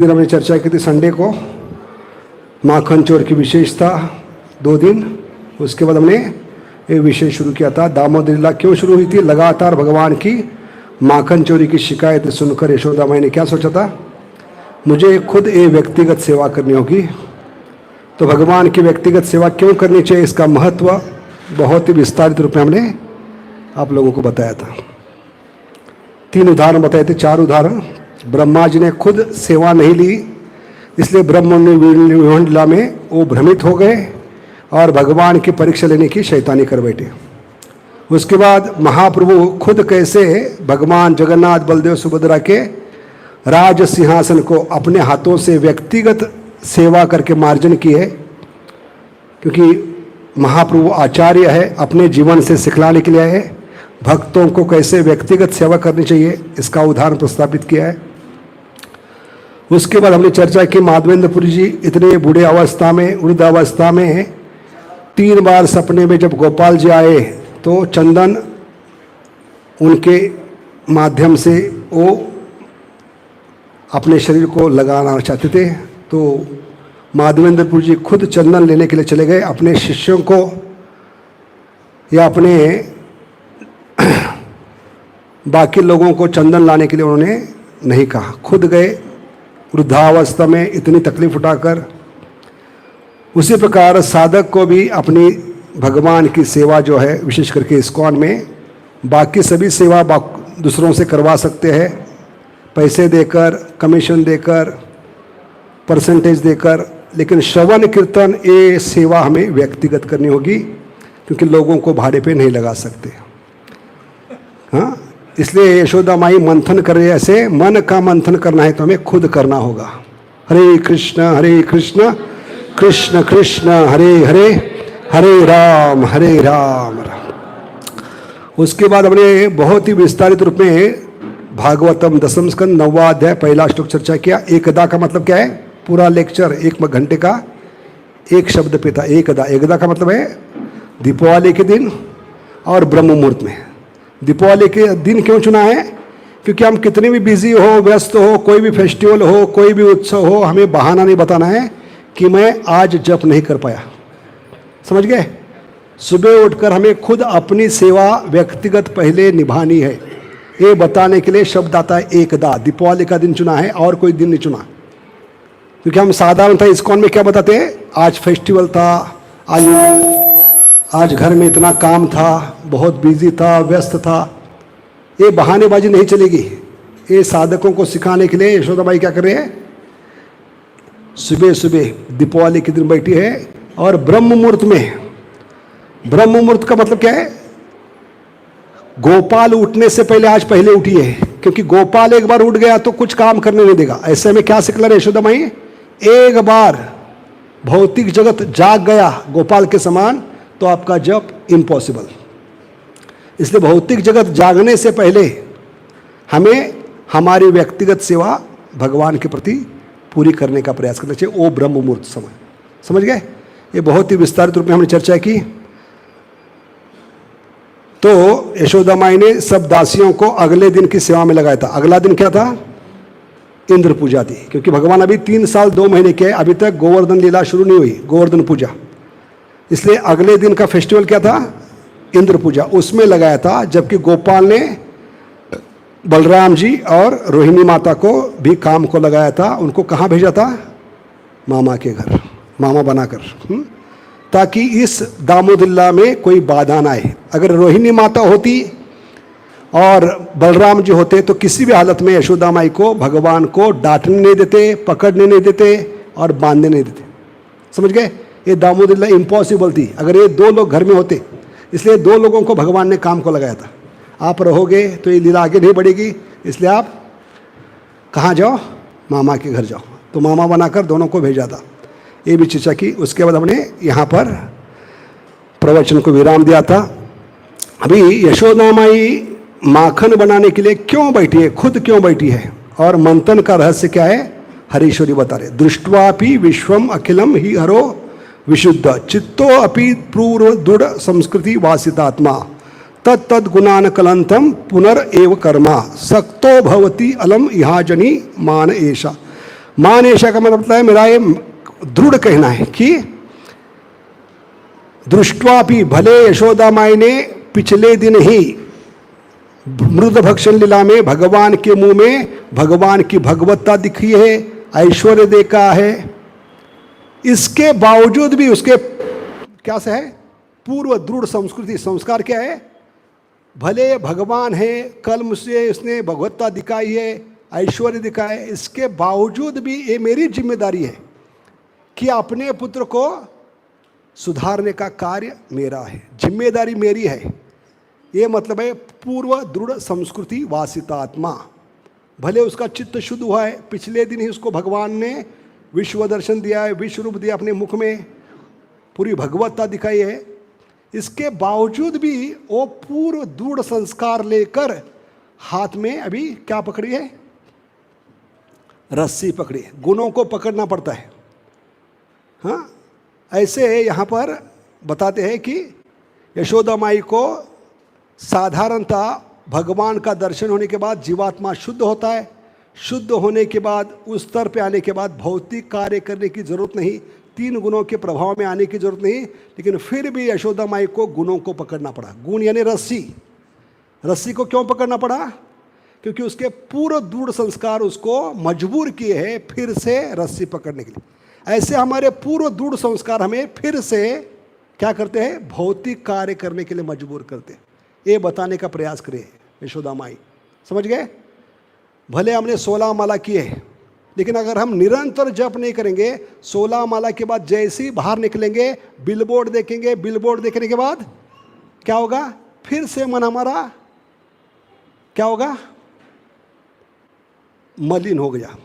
दिन हमने चर्चा की थी संडे को माखन चोर की विशेषता 2 दिन। उसके बाद हमने एक विषय शुरू किया था दामोदर लीला क्यों शुरू हुई थी। लगातार भगवान की माखन चोरी की शिकायत सुनकर यशोदा माई ने क्या सोचा था, मुझे खुद एक व्यक्तिगत सेवा करनी होगी। तो भगवान की व्यक्तिगत सेवा क्यों करनी चाहिए, इसका महत्व बहुत ही विस्तारित रूप में हमने आप लोगों को बताया था। 3 उदाहरण बताए थे, 4 उदाहरण। ब्रह्मा जी ने खुद सेवा नहीं ली, इसलिए ब्रह्म लीला में वो भ्रमित हो गए और भगवान की परीक्षा लेने की शैतानी कर बैठे। उसके बाद महाप्रभु खुद कैसे भगवान जगन्नाथ बलदेव सुभद्रा के राज सिंहासन को अपने हाथों से व्यक्तिगत सेवा करके मार्जन किए, क्योंकि महाप्रभु आचार्य है, अपने जीवन से सिखलाने के लिए है भक्तों को कैसे व्यक्तिगत सेवा करनी चाहिए, इसका उदाहरण प्रस्तावित किया है। उसके बाद हमने चर्चा की माधवेंद्रपुरी जी इतने बूढ़े अवस्था में, वृद्धावस्था में 3 बार सपने में जब गोपाल जी आए तो चंदन उनके माध्यम से वो अपने शरीर को लगाना चाहते थे। तो माधवेंद्रपुरी जी खुद चंदन लेने के लिए चले गए। अपने शिष्यों को या अपने बाकी लोगों को चंदन लाने के लिए उन्होंने नहीं कहा, खुद गए वृद्धावस्था में इतनी तकलीफ उठाकर। उसी प्रकार साधक को भी अपनी भगवान की सेवा जो है, विशेष करके इस्कॉन में बाकी सभी सेवा दूसरों से करवा सकते हैं, पैसे देकर, कमीशन देकर, परसेंटेज देकर, लेकिन श्रवण कीर्तन ये सेवा हमें व्यक्तिगत करनी होगी, क्योंकि लोगों को भाड़े पे नहीं लगा सकते। हाँ, इसलिए यशोदा माई मंथन कर रही है, ऐसे मन का मंथन करना है तो हमें खुद करना होगा। हरे कृष्ण कृष्ण कृष्ण हरे हरे, हरे राम राम। उसके बाद हमने बहुत ही विस्तारित रूप में भागवतम 10वें स्कंद 9वां अध्याय 1 श्लोक चर्चा किया। एकदा का मतलब क्या है, पूरा लेक्चर 1 घंटे का 1 शब्द पे था। एकदा का मतलब है दीपावली के दिन और ब्रह्म मुहूर्त में। दीपावली के दिन क्यों चुना है, क्योंकि हम कितने भी बिजी हो, व्यस्त हो, कोई भी फेस्टिवल हो, कोई भी उत्सव हो, हमें बहाना नहीं बताना है कि मैं आज जप नहीं कर पाया। समझ गए। सुबह उठकर हमें खुद अपनी सेवा व्यक्तिगत पहले निभानी है, ये बताने के लिए शब्द आता है एकदा। दीपावली का दिन चुना है और कोई दिन नहीं चुना, क्योंकि हम साधारणतः इस्कॉन में क्या बताते हैं, आज फेस्टिवल था, आज घर में इतना काम था, बहुत बिजी था, व्यस्त था। ये बहानेबाजी नहीं चलेगी। ये साधकों को सिखाने के लिए यशोदा माई क्या कर रहे हैं, सुबह सुबह दीपावली के दिन बैठी है और ब्रह्म मुहूर्त में। ब्रह्म मुहूर्त का मतलब क्या है, गोपाल उठने से पहले आज पहले उठी है, क्योंकि गोपाल एक बार उठ गया तो कुछ काम करने नहीं देगा। ऐसे में क्या सिखला रहे यशोदा माई, एक बार भौतिक जगत जाग गया गोपाल के समान तो आपका जप इम्पॉसिबल। इसलिए भौतिक जगत जागने से पहले हमें हमारी व्यक्तिगत सेवा भगवान के प्रति पूरी करने का प्रयास करना चाहिए। वो ब्रह्म मुहूर्त समय, समझ गए। ये बहुत ही विस्तारित रूप में हमने चर्चा की। तो यशोदा माई ने सब दासियों को अगले दिन की सेवा में लगाया था। अगला दिन क्या था, इंद्र पूजा थी, क्योंकि भगवान अभी 3 साल 2 महीने के, अभी तक गोवर्धन लीला शुरू नहीं हुई, गोवर्धन पूजा। इसलिए अगले दिन का फेस्टिवल क्या था, इंद्र पूजा, उसमें लगाया था। जबकि गोपाल ने बलराम जी और रोहिणी माता को भी काम को लगाया था। उनको कहाँ भेजा था, मामा के घर, मामा बनाकर, ताकि इस दामोदर लीला में कोई बाधा ना आए। अगर रोहिणी माता होती और बलराम जी होते तो किसी भी हालत में यशोदा माई को भगवान को डांटने नहीं देते, पकड़ने नहीं देते और बांधने नहीं देते। समझ गए। ये दामोदर लीला इम्पॉसिबल थी अगर ये 2 लोग घर में होते। इसलिए 2 लोगों को भगवान ने काम को लगाया था। आप रहोगे तो ये लीला आगे नहीं बढ़ेगी, इसलिए आप कहाँ जाओ, मामा के घर जाओ। तो मामा बनाकर दोनों को भेजा था। ये भी चर्चा की। उसके बाद हमने यहाँ पर प्रवचन को विराम दिया था। अभी यशोदा माई माखन बनाने के लिए क्यों बैठी है, खुद क्यों बैठी है, और मंथन का रहस्य क्या है, हरीश्वरी बता रहे। दृष्ट्वापि विश्वम अखिलम ही हरो विशुद्ध चित्तो अपि पूर्व दृढ़ संस्कृति वासितात्मा तत्तद गुणान कलंतम पुनर्एव कर्मा सक्तो भवति अलम इहाजनी मान ऐशा। मान ऐशा का मतलब है, मेरा ये दृढ़ कहना है कि दृष्टवापि, भले यशोदा माई ने पिछले दिन ही मृद भक्षण लीला में भगवान के मुंह में भगवान की भगवत्ता दिखी है, ऐश्वर्य देखा है, इसके बावजूद भी उसके क्या से है, पूर्व दृढ़ संस्कृति संस्कार क्या है, भले भगवान है, कल मुझसे उसने भगवत्ता दिखाई है, ऐश्वर्य दिखाया है, इसके बावजूद भी ये मेरी जिम्मेदारी है कि अपने पुत्र को सुधारने का कार्य मेरा है, जिम्मेदारी मेरी है। ये मतलब है पूर्व दृढ़ संस्कृति वासितात्मा। भले उसका चित्त शुद्ध हुआ है, पिछले दिन ही उसको भगवान ने विश्व दर्शन दिया है, विश्व रूप दिया, अपने मुख में पूरी भगवत्ता दिखाई है, इसके बावजूद भी वो पूर्व दृढ़ संस्कार लेकर हाथ में अभी क्या पकड़ी है, रस्सी पकड़ी है। गुणों को पकड़ना पड़ता है। हाँ, ऐसे यहाँ पर बताते हैं कि यशोदा माई को साधारणतः भगवान का दर्शन होने के बाद जीवात्मा शुद्ध होता है, शुद्ध होने के बाद उस स्तर पे आने के बाद भौतिक कार्य करने की जरूरत नहीं, तीन गुणों के प्रभाव में आने की जरूरत नहीं, लेकिन फिर भी यशोदा माई को गुणों को पकड़ना पड़ा। गुण यानी रस्सी। रस्सी को क्यों पकड़ना पड़ा? क्योंकि उसके पूर्व दृढ़ संस्कार उसको मजबूर किए हैं फिर से रस्सी पकड़ने के लिए। ऐसे हमारे पूर्व दृढ़ संस्कार हमें फिर से क्या करते हैं, भौतिक कार्य करने के लिए मजबूर करते हैं। ये बताने का प्रयास करें यशोदा माई। समझ गए? भले हमने 16 माला किए, लेकिन अगर हम निरंतर जप नहीं करेंगे, 16 माला के बाद जैसे ही बाहर निकलेंगे बिलबोर्ड देखेंगे, बिलबोर्ड देखने के बाद क्या होगा, फिर से मन हमारा क्या होगा, मलिन हो गया।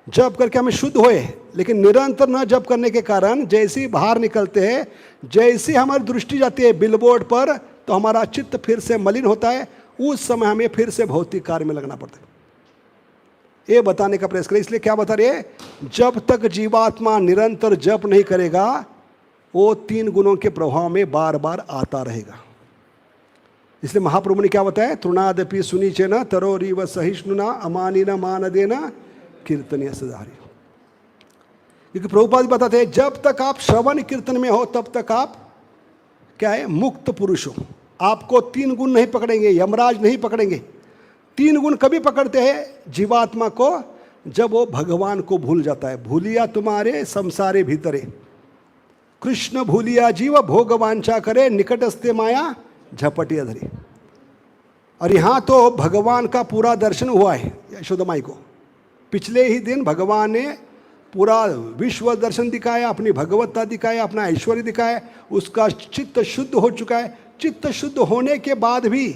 जप करके हमें शुद्ध होए, लेकिन निरंतर न जप करने के कारण जैसे ही बाहर निकलते हैं, जैसे हमारी दृष्टि जाती है बिलबोर्ड पर, तो हमारा चित्त फिर से मलिन होता है। उस समय हमें फिर से भौतिक कार्य में लगना पड़ता है। ये बताने का प्रयास करें। इसलिए क्या बता रहे, जब तक जीवात्मा निरंतर जप नहीं करेगा, वो तीन गुणों के प्रभाव में बार बार आता रहेगा। इसलिए महाप्रभु ने क्या बताया, तृणादपि सुनीचे न तरोरी व सहिष्णुना अमानी न मान देना कीर्तनीय सदारी। क्योंकि प्रभुपाद बताते हैं, जब तक आप श्रवण कीर्तन में हो तब तक आप क्या है, मुक्त पुरुष हो। आपको तीन गुण नहीं पकड़ेंगे, यमराज नहीं पकड़ेंगे। तीन गुण कभी पकड़ते हैं जीवात्मा को, जब वो भगवान को भूल जाता है। भूलिया तुम्हारे संसारे भीतरे, कृष्ण भूलिया जीव भोग वांछा करे, निकटस्थे माया झपटिया धरी। और यहाँ तो भगवान का पूरा दर्शन हुआ है यशोदा माई को। पिछले ही दिन भगवान ने पूरा विश्व दर्शन दिखाया, अपनी भगवत्ता दिखाया, अपना ऐश्वर्य दिखाया, उसका चित्त शुद्ध हो चुका है। चित्त शुद्ध होने के बाद भी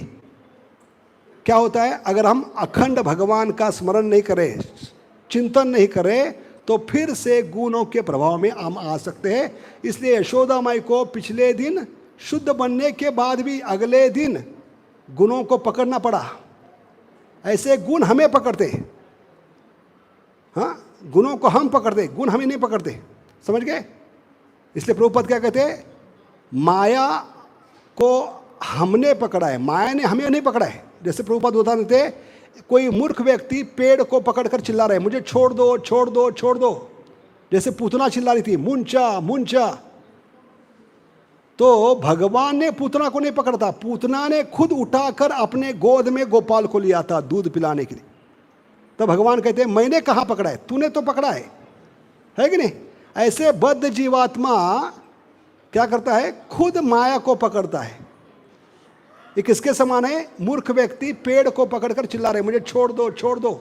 क्या होता है, अगर हम अखंड भगवान का स्मरण नहीं करें, चिंतन नहीं करें, तो फिर से गुणों के प्रभाव में हम आ सकते हैं। इसलिए यशोदा माई को पिछले दिन शुद्ध बनने के बाद भी अगले दिन गुणों को पकड़ना पड़ा। ऐसे गुण हमें पकड़ते, हाँ, गुणों को हम पकड़ते, गुण हमें नहीं पकड़ते। समझ गए? इसलिए प्रभुपाद क्या कहते हैं, माया को हमने पकड़ा है, माया ने हमें नहीं पकड़ा है। जैसे प्रभुपाद उदाहरण देते, कोई मूर्ख व्यक्ति पेड़ को पकड़कर चिल्ला रहा है, मुझे छोड़ दो छोड़ दो छोड़ दो। जैसे पूतना चिल्ला रही थी, मुंचा मुंचा। तो भगवान ने पूतना को नहीं पकड़ता, पूतना ने खुद उठाकर अपने गोद में गोपाल को लिया था दूध पिलाने के लिए। तो भगवान कहते हैं, मैंने कहाँ पकड़ा है, तूने तो पकड़ा है कि नहीं? ऐसे बद्ध जीवात्मा क्या करता है, खुद माया को पकड़ता है। ये किसके समान है? मूर्ख व्यक्ति पेड़ को पकड़कर चिल्ला रहे, मुझे छोड़ दो छोड़ दो।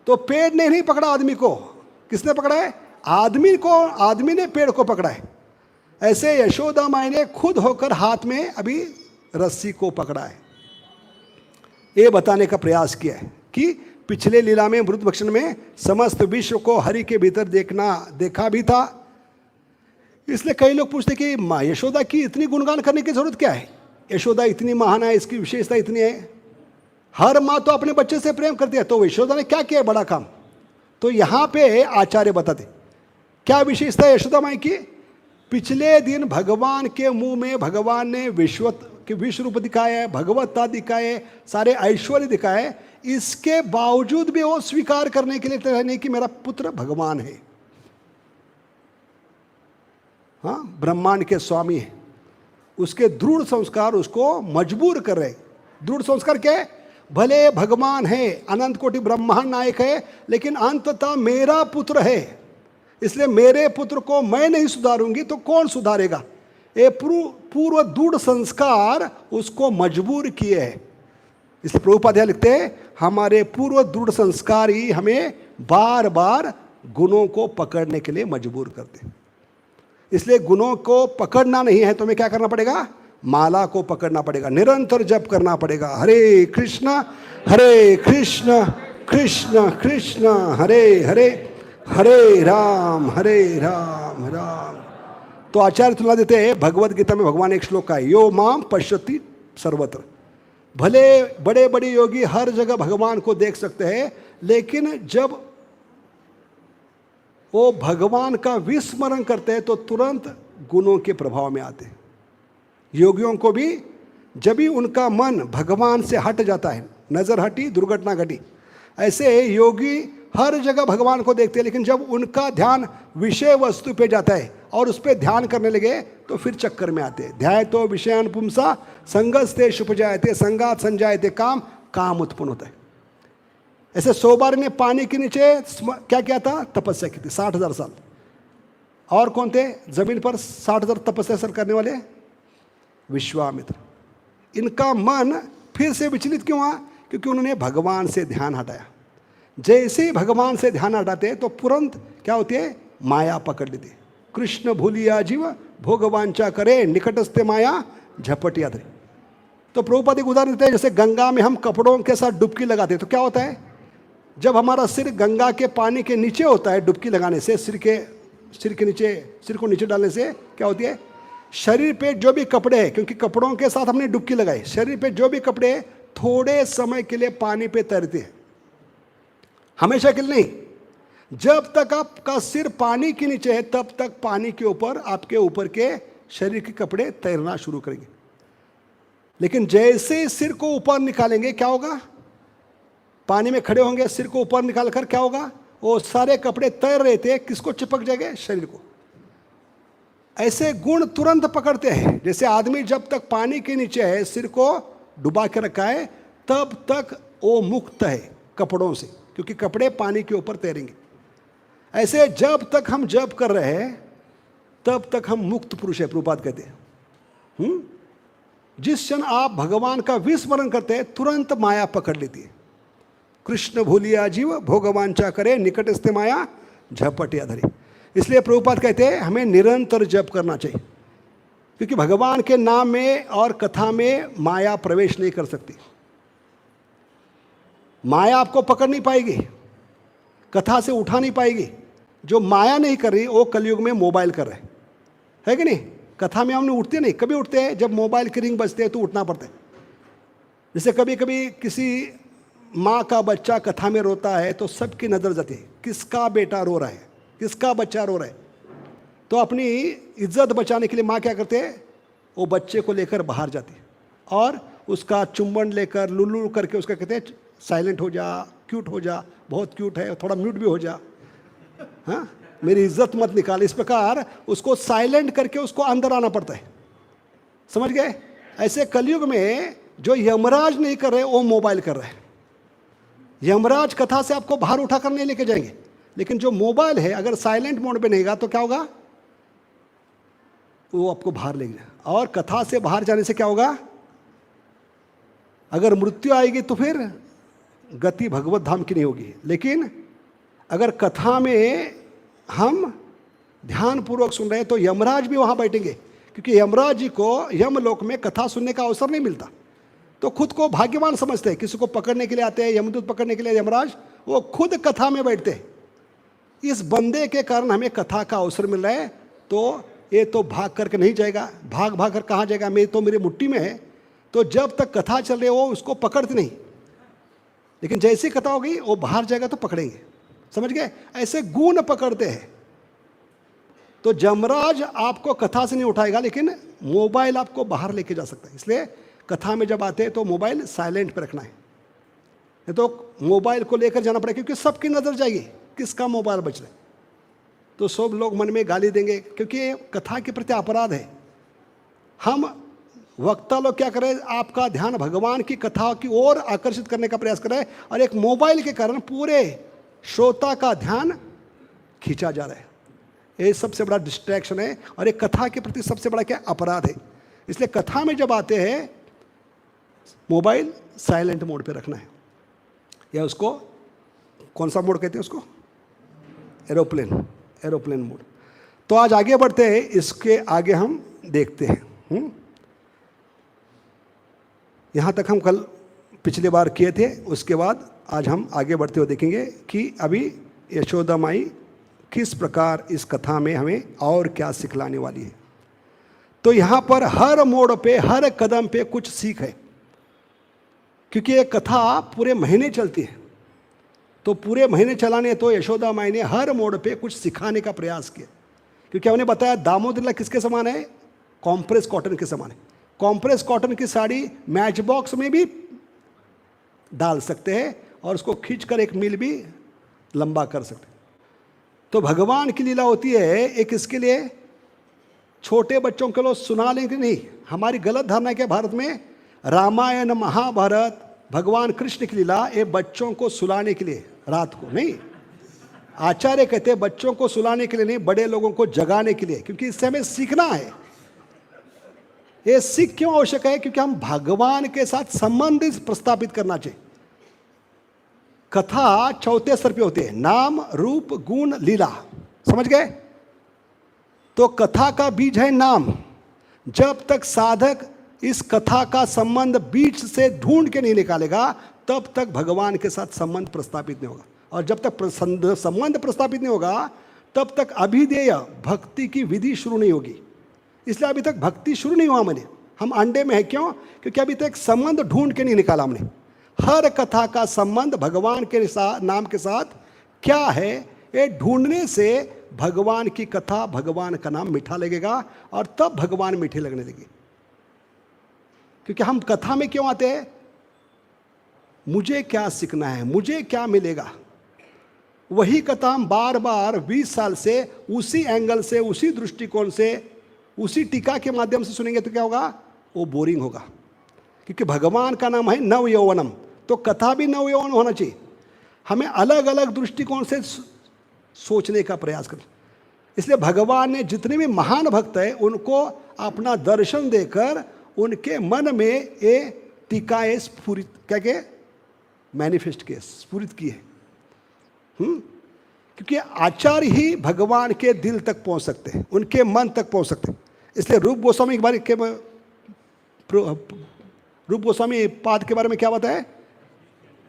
तो पेड़ ने नहीं पकड़ा आदमी को, किसने पकड़ा है? आदमी को, आदमी ने पेड़ को पकड़ा है। ऐसे यशोदा माई ने खुद होकर हाथ में अभी रस्सी को पकड़ा है। ये बताने का प्रयास किया है कि पिछले लीला में मृत भक्षण में समस्त विश्व को हरि के भीतर देखा भी था। इसलिए कई लोग पूछते कि माँ यशोदा की इतनी गुणगान करने की जरूरत क्या है, यशोदा इतनी महान है, इसकी विशेषता इतनी है। हर माँ तो अपने बच्चे से प्रेम करती है, तो यशोदा ने क्या किया बड़ा काम? तो यहाँ पे आचार्य बताते क्या विशेषता है यशोदा माई की। पिछले दिन भगवान के मुंह में भगवान ने विश्व रूप दिखाए, भगवत्ता दिखाए, सारे ऐश्वर्य दिखाए। इसके बावजूद भी वो स्वीकार करने के लिए तैयार नहीं कि मेरा पुत्र भगवान है। हाँ, ब्रह्मांड के स्वामी है। उसके दृढ़ संस्कार उसको मजबूर कर रहे। दृढ़ संस्कार क्या है? भले भगवान है, अनंत कोटि ब्रह्मांड नायक है, लेकिन अंततः मेरा पुत्र है, इसलिए मेरे पुत्र को मैं नहीं सुधारूंगी तो कौन सुधारेगा? ये पूर्व दृढ़ संस्कार उसको मजबूर किए हैं। इसलिए प्रभुपाद लिखते हैं, हमारे पूर्व दृढ़ संस्कार ही हमें बार बार गुणों को पकड़ने के लिए मजबूर करते हैं। इसलिए गुणों को पकड़ना नहीं है तो हमें क्या करना पड़ेगा? माला को पकड़ना पड़ेगा, निरंतर जप करना पड़ेगा। हरे कृष्ण कृष्ण कृष्ण हरे हरे, हरे राम राम राम। तो आचार्य तुलना देते हैं, भगवत गीता में भगवान एक श्लोक का है, यो माम पश्यति सर्वत्र। भले बड़े बड़े योगी हर जगह भगवान को देख सकते हैं, लेकिन जब वो भगवान का विस्मरण करते हैं तो तुरंत गुणों के प्रभाव में आते हैं। योगियों को भी जब भी उनका मन भगवान से हट जाता है, नजर हटी दुर्घटना घटी, ऐसे योगी हर जगह भगवान को देखते हैं, लेकिन जब उनका ध्यान विषय वस्तु पे जाता है और उस पर ध्यान करने लगे तो फिर चक्कर में आते हैं। ध्याय तो विषयान पुंसा संगस्ते शुपजायते संगात संजायते काम, काम उत्पन्न होता है। ऐसे 100 बार ने पानी के नीचे क्या किया था? तपस्या की थी 60,000 साल। और कौन थे जमीन पर 60,000 तपस्या करने वाले? विश्वामित्र। इनका मन फिर से विचलित क्यों हुआ? क्योंकि उन्होंने भगवान से ध्यान हटाया। जैसे ही भगवान से ध्यान हटाते तो तुरंत क्या होती है? माया पकड़ लेती। कृष्ण भूलिया जीव भोगवांचा करे, निकटस्थ माया झपटिया धरे। तो प्रभुपाद एक उदाहरण देते हैं, जैसे गंगा में हम कपड़ों के साथ डुबकी लगाते हैं तो क्या होता है? जब हमारा सिर गंगा के पानी के नीचे होता है, डुबकी लगाने से सिर को नीचे डालने से क्या होती है? शरीर पे जो भी कपड़े हैं, क्योंकि कपड़ों के साथ हमने डुबकी लगाई, शरीर पे जो भी कपड़े थोड़े समय के लिए पानी पे तैरते हैं, हमेशा के लिए नहीं। जब तक आपका सिर पानी के नीचे है तब तक पानी के ऊपर आपके ऊपर के शरीर के कपड़े तैरना शुरू करेंगे। लेकिन जैसे सिर को ऊपर निकालेंगे क्या होगा? पानी में खड़े होंगे, सिर को ऊपर निकाल कर क्या होगा? वो सारे कपड़े तैर रहे थे, किसको चिपक जाएंगे? शरीर को। ऐसे गुण तुरंत पकड़ते हैं। जैसे आदमी जब तक पानी के नीचे है, सिर को डुबा के रखा है, तब तक वो मुक्त है कपड़ों से, क्योंकि कपड़े पानी के ऊपर तैरेंगे। ऐसे जब तक हम जप कर रहे हैं तब तक हम मुक्त पुरुष है, प्रभुपाद कहते हैं। जिस क्षण आप भगवान का विस्मरण करते हैं तुरंत माया पकड़ लेती है। कृष्ण भूलिया जीव भोगवांचा करे, निकटस्थ माया झपटिया धरे। इसलिए प्रभुपाद कहते हैं हमें निरंतर जप करना चाहिए, क्योंकि भगवान के नाम में और कथा में माया प्रवेश नहीं कर सकती। माया आपको पकड़ नहीं पाएगी, कथा से उठा नहीं पाएगी। जो माया नहीं कर रही वो कलयुग में मोबाइल कर रहे है कि नहीं? कथा में हमने उठते नहीं, कभी उठते हैं जब मोबाइल की रिंग बजते हैं तो उठना पड़ता है। जैसे कभी कभी किसी माँ का बच्चा कथा में रोता है तो सबकी नज़र जाती है, किसका बेटा रो रहा है, किसका बच्चा रो रहा है। तो अपनी इज्जत बचाने के लिए माँ क्या करते हैं? वो बच्चे को लेकर बाहर जाती है और उसका चुम्बन लेकर लुल्लू करके उसका कहते हैं साइलेंट हो जा, क्यूट हो जा, बहुत क्यूट है, थोड़ा म्यूट भी हो जा, हाँ मेरी इज्जत मत निकाल। इस प्रकार उसको साइलेंट करके उसको अंदर आना पड़ता है। समझ गए? ऐसे कलयुग में जो यमराज नहीं कर रहे वो मोबाइल कर रहे हैं। यमराज कथा से आपको बाहर उठा कर नहीं लेके जाएंगे, लेकिन जो मोबाइल है अगर साइलेंट मोड पे नहीं गया तो क्या होगा? वो आपको बाहर ले जाए। और कथा से बाहर जाने से क्या होगा? अगर मृत्यु आएगी तो फिर गति भगवत धाम की नहीं होगी। लेकिन अगर कथा में हम ध्यान पूर्वक सुन रहे हैं तो यमराज भी वहाँ बैठेंगे, क्योंकि यमराज जी को यमलोक में कथा सुनने का अवसर नहीं मिलता। तो खुद को भाग्यवान समझते हैं। किसी को पकड़ने के लिए आते हैं, यमदूत पकड़ने के लिए यमराज, वो खुद कथा में बैठते हैं। इस बंदे के कारण हमें कथा का अवसर मिल रहा है। तो ये तो भाग करके नहीं जाएगा, भाग भाग कर कहाँ जाएगा? मेरी मुट्ठी में है। तो जब तक कथा चल रही है वो उसको पकड़ते नहीं, लेकिन जैसी कथा होगी वो बाहर जाएगा तो पकड़ेंगे। समझ गए? ऐसे गुण पकड़ते हैं। तो यमराज आपको कथा से नहीं उठाएगा, लेकिन मोबाइल आपको बाहर लेके जा सकता है। इसलिए कथा में जब आते हैं तो मोबाइल साइलेंट पे रखना है। नहीं तो मोबाइल को लेकर जाना पड़ेगा, क्योंकि सबकी नज़र जाएगी किसका मोबाइल बच रहा है, तो सब लोग मन में गाली देंगे, क्योंकि ये कथा के प्रति अपराध है। हम वक्ता लोग क्या करें, आपका ध्यान भगवान की कथा की ओर आकर्षित करने का प्रयास करें, और एक मोबाइल के कारण पूरे श्रोता का ध्यान खींचा जा रहा है। ये सबसे बड़ा डिस्ट्रैक्शन है, और एक कथा के प्रति सबसे बड़ा क्या अपराध है। इसलिए कथा में जब आते हैं मोबाइल साइलेंट मोड पे रखना है, या उसको कौन सा मोड कहते हैं उसको, एरोप्लेन मोड। तो आज आगे बढ़ते हैं, इसके आगे हम देखते हैं। यहाँ तक हम कल पिछले बार किए थे, उसके बाद आज हम आगे बढ़ते हुए देखेंगे कि अभी यशोदा माई किस प्रकार इस कथा में हमें और क्या सिखलाने वाली है। तो यहाँ पर हर मोड़ पे, हर कदम पे कुछ सीख है, क्योंकि ये कथा पूरे महीने चलती है। तो पूरे महीने चलाने तो यशोदा माई ने हर मोड़ पे कुछ सिखाने का प्रयास किया, क्योंकि हमने बताया दामोदर किसके समान है, कॉम्प्रेस कॉटन के समान है। कॉम्प्रेस कॉटन की साड़ी मैच बॉक्स में भी डाल सकते हैं, और उसको खींचकर एक मील भी लंबा कर सकते हैं। तो भगवान की लीला होती है एक, इसके लिए छोटे बच्चों के लोग सुना लेंगे नहीं। हमारी गलत धारणा क्या भारत में, रामायण महाभारत भगवान कृष्ण की लीला ये बच्चों को सुलाने के लिए, रात को नहीं। आचार्य कहते हैं बच्चों को सुलाने के लिए नहीं, बड़े लोगों को जगाने के लिए, क्योंकि इससे हमें सीखना है। ये सीख क्यों आवश्यक है, क्योंकि हम भगवान के साथ संबंध प्रस्थापित करना चाहिए। कथा चौथे स्तर पे होती है, नाम रूप गुण लीला, समझ गए। तो कथा का बीज है नाम। जब तक साधक इस कथा का संबंध बीच से ढूंढ के नहीं निकालेगा, तब तक भगवान के साथ संबंध प्रस्थापित नहीं होगा। और जब तक संबंध प्रस्थापित नहीं होगा, तब तक अभिधेय भक्ति की विधि शुरू नहीं होगी। इसलिए अभी तक भक्ति शुरू नहीं हुआ मैंने, हम अंडे में है। क्यों? क्योंकि अभी तक संबंध ढूंढ के नहीं निकाला हमने। हर कथा का संबंध भगवान के नाम के साथ क्या है, ये ढूंढने से भगवान की कथा, भगवान का नाम मीठा लगेगा, और तब भगवान मीठे लगने लगे। क्योंकि हम कथा में क्यों आते हैं, मुझे क्या सीखना है, मुझे क्या मिलेगा। वही कथा हम बार बार 20 साल से उसी एंगल से, उसी दृष्टिकोण से, उसी टीका के माध्यम से सुनेंगे तो क्या होगा, वो बोरिंग होगा। क्योंकि भगवान का नाम है नव यौवनम, तो कथा भी नव यौवन होना चाहिए। हमें अलग अलग दृष्टिकोण से सोचने का प्रयास करें। इसलिए भगवान ने जितने भी महान भक्त हैं उनको अपना दर्शन देकर उनके मन में ये टीकाएं स्फुरित क्या के मैनिफेस्ट किए, स्फुरित किए। क्योंकि आचार्य ही भगवान के दिल तक पहुंच सकते हैं, उनके मन तक पहुंच सकते हैं। इसलिए रूप गोस्वामी के बारे के रूप गोस्वामी पाद के बारे में क्या बताया,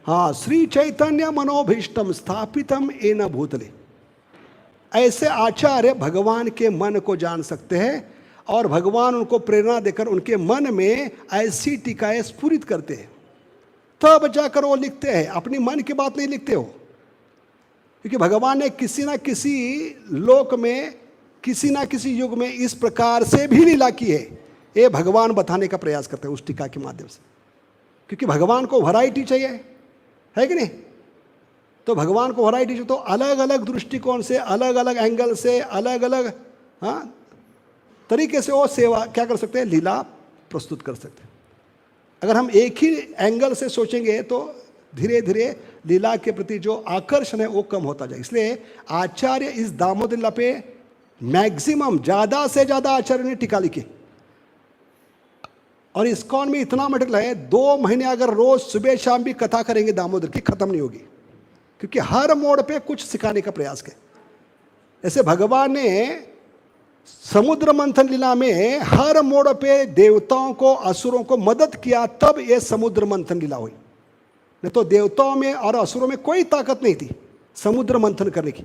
हाँ, श्री चैतन्य मनोभीष्टम स्थापितम एन भूतले। ऐसे आचार्य भगवान के मन को जान सकते हैं, और भगवान उनको प्रेरणा देकर उनके मन में ऐसी टीकाएं स्फुरित करते हैं, तब जाकर वो लिखते हैं। अपनी मन की बात नहीं लिखते हो, क्योंकि भगवान ने किसी ना किसी लोक में, किसी ना किसी युग में इस प्रकार से भी लीला की है। ये भगवान बताने का प्रयास करते हैं उस टीका के माध्यम से, क्योंकि भगवान को वैरायटी चाहिए, है कि नहीं। तो भगवान को वैरायटी चाहिए, तो अलग अलग दृष्टिकोण से, अलग अलग एंगल से, अलग अलग तरीके से वो सेवा क्या कर सकते हैं, लीला प्रस्तुत कर सकते हैं। अगर हम एक ही एंगल से सोचेंगे तो धीरे धीरे लीला के प्रति जो आकर्षण है वो कम होता जाए। इसलिए आचार्य इस दामोदर लीला पे मैक्सिमम, ज़्यादा से ज़्यादा आचार्य ने टीका लिखी। और इस्कॉन में इतना मटेरियल है, 2 महीने अगर रोज सुबह शाम भी कथा करेंगे दामोदर की, खत्म नहीं होगी, क्योंकि हर मोड़ पे कुछ सिखाने का प्रयास किया। ऐसे भगवान ने समुद्र मंथन लीला में हर मोड़ पे देवताओं को, असुरों को मदद किया, तब ये समुद्र मंथन लीला हुई। नहीं तो देवताओं में और असुरों में कोई ताकत नहीं थी समुद्र मंथन करने की।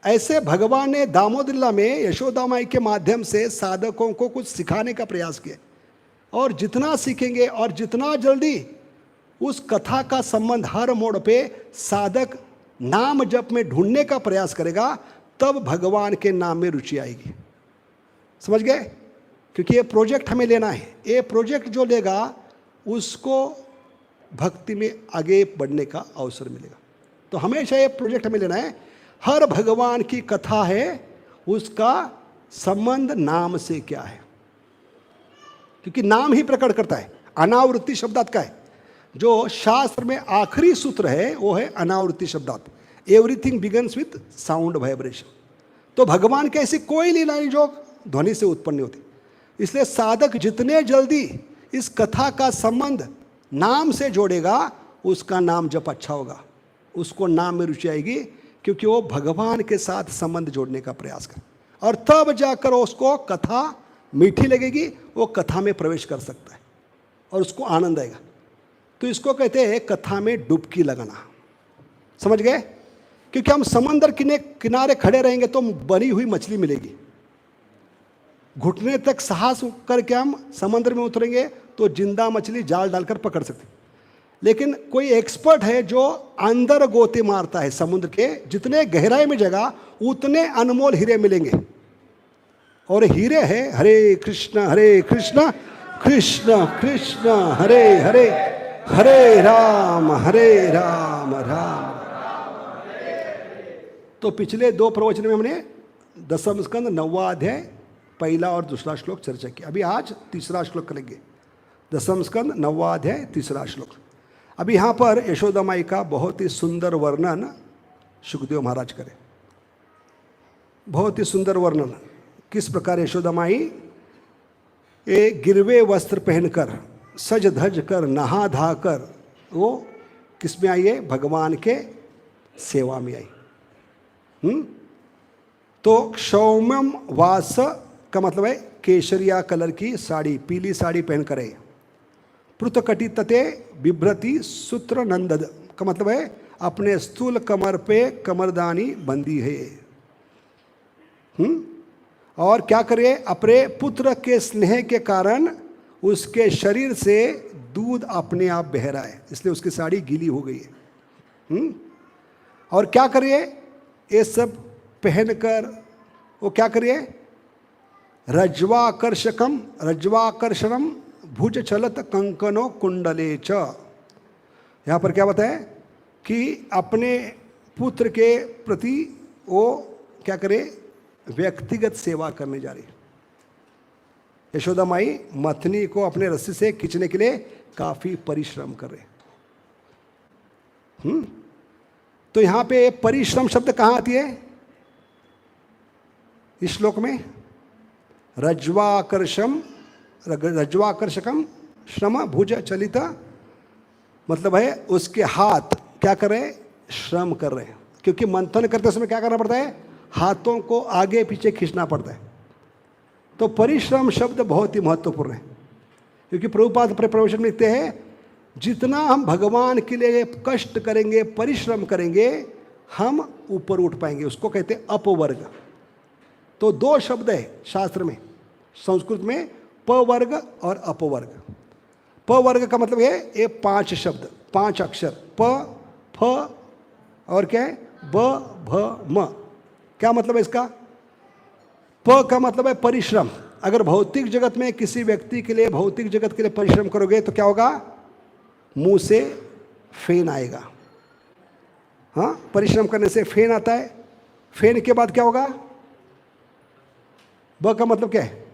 ऐसे भगवान ने दामोदर लीला में यशोदा माई के माध्यम से साधकों को कुछ सिखाने का प्रयास किया, और जितना सीखेंगे और जितना जल्दी उस कथा का संबंध हर मोड़ पे साधक नाम जप में ढूंढने का प्रयास करेगा, तब भगवान के नाम में रुचि आएगी। समझ गए? क्योंकि ये प्रोजेक्ट हमें लेना है। ये प्रोजेक्ट जो लेगा उसको भक्ति में आगे बढ़ने का अवसर मिलेगा। तो हमेशा ये प्रोजेक्ट हमें लेना है, हर भगवान की कथा है, उसका संबंध नाम से क्या है, क्योंकि नाम ही प्रकट करता है। अनावृत्ति शब्दार्थ का है, जो शास्त्र में आखिरी सूत्र है वो है अनावृत्ति शब्दार्थ। Everything begins with sound vibration. तो भगवान की ऐसी कोई लीला नहीं जो ध्वनि से उत्पन्न होती। इसलिए साधक जितने जल्दी इस कथा का संबंध नाम से जोड़ेगा, उसका नाम जप अच्छा होगा, उसको नाम में रुचि आएगी, क्योंकि वो भगवान के साथ संबंध जोड़ने का प्रयास करे, और तब जाकर उसको कथा मीठी लगेगी, वो कथा में प्रवेश कर सकता है और उसको आनंद आएगा। तो इसको कहते हैं कथा में डुबकी लगाना। समझ गए? क्योंकि हम समंदर किनारे खड़े रहेंगे तो बनी हुई मछली मिलेगी, घुटने तक साहस करके हम समंदर में उतरेंगे तो जिंदा मछली जाल डालकर पकड़ सकते। लेकिन कोई एक्सपर्ट है जो अंदर गोते मारता है समुद्र के, जितने गहराई में जगह उतने अनमोल हीरे मिलेंगे। और हीरे है हरे कृष्ण कृष्ण कृष्ण हरे हरे, हरे राम राम राम। तो पिछले 2 प्रवचन में हमने दशम स्कंद 9वां अध्याय पहला और दूसरा श्लोक चर्चा की। अभी आज तीसरा श्लोक करेंगे। दशम स्कंद 9वां अध्याय तीसरा श्लोक। अभी यहाँ पर यशोदा माई का बहुत ही सुंदर वर्णन सुखदेव महाराज करे। बहुत ही सुंदर वर्णन, किस प्रकार यशोदा माई एक गिरवे वस्त्र पहनकर, सज धज कर, नहा धा कर वो किस में आई है? भगवान के सेवा में आई। तो क्षौमम वास का मतलब है केसरिया कलर की साड़ी, पीली साड़ी पहनकर है। पृथकटी तते बिभ्रति सूत्र नंदद का मतलब है अपने स्थूल कमर पे कमरदानी बंदी है। और क्या करे? अपने पुत्र के स्नेह के कारण उसके शरीर से दूध अपने आप बह रहा है, इसलिए उसकी साड़ी गीली हो गई है। और क्या करिए? ये सब पहनकर वो क्या करिए? रज्वाकर्षणम भुज चलत कंकनो कुंडले च। यहाँ पर क्या बताए कि अपने पुत्र के प्रति वो क्या करे? व्यक्तिगत सेवा करने जा रही। यशोदा माई मथनी को अपने रस्सी से खींचने के लिए काफी परिश्रम कर रहे। तो यहाँ पे परिश्रम शब्द कहाँ आती है इस श्लोक में? रज्वाकर्षकम श्रम भुज चलित, मतलब है उसके हाथ क्या कर रहे? श्रम कर रहे हैं। क्योंकि मंथन करते समय क्या करना पड़ता है? हाथों को आगे पीछे खींचना पड़ता है। तो परिश्रम शब्द बहुत ही महत्वपूर्ण है, क्योंकि प्रभुपाद अपने प्रवचन में लिखते हैं जितना हम भगवान के लिए कष्ट करेंगे, परिश्रम करेंगे, हम ऊपर उठ पाएंगे। उसको कहते हैं अपवर्ग। तो 2 शब्द है शास्त्र में, संस्कृत में पवर्ग और अपवर्ग। पवर्ग का मतलब है ये 5 शब्द, 5 अक्षर, प फ और क्या है? ब भ म। क्या मतलब है इसका? प का मतलब है परिश्रम। अगर भौतिक जगत में किसी व्यक्ति के लिए, भौतिक जगत के लिए परिश्रम करोगे तो क्या होगा? मुंह से फेन आएगा। हाँ, परिश्रम करने से फेन आता है। फेन के बाद क्या होगा? ब का मतलब क्या है?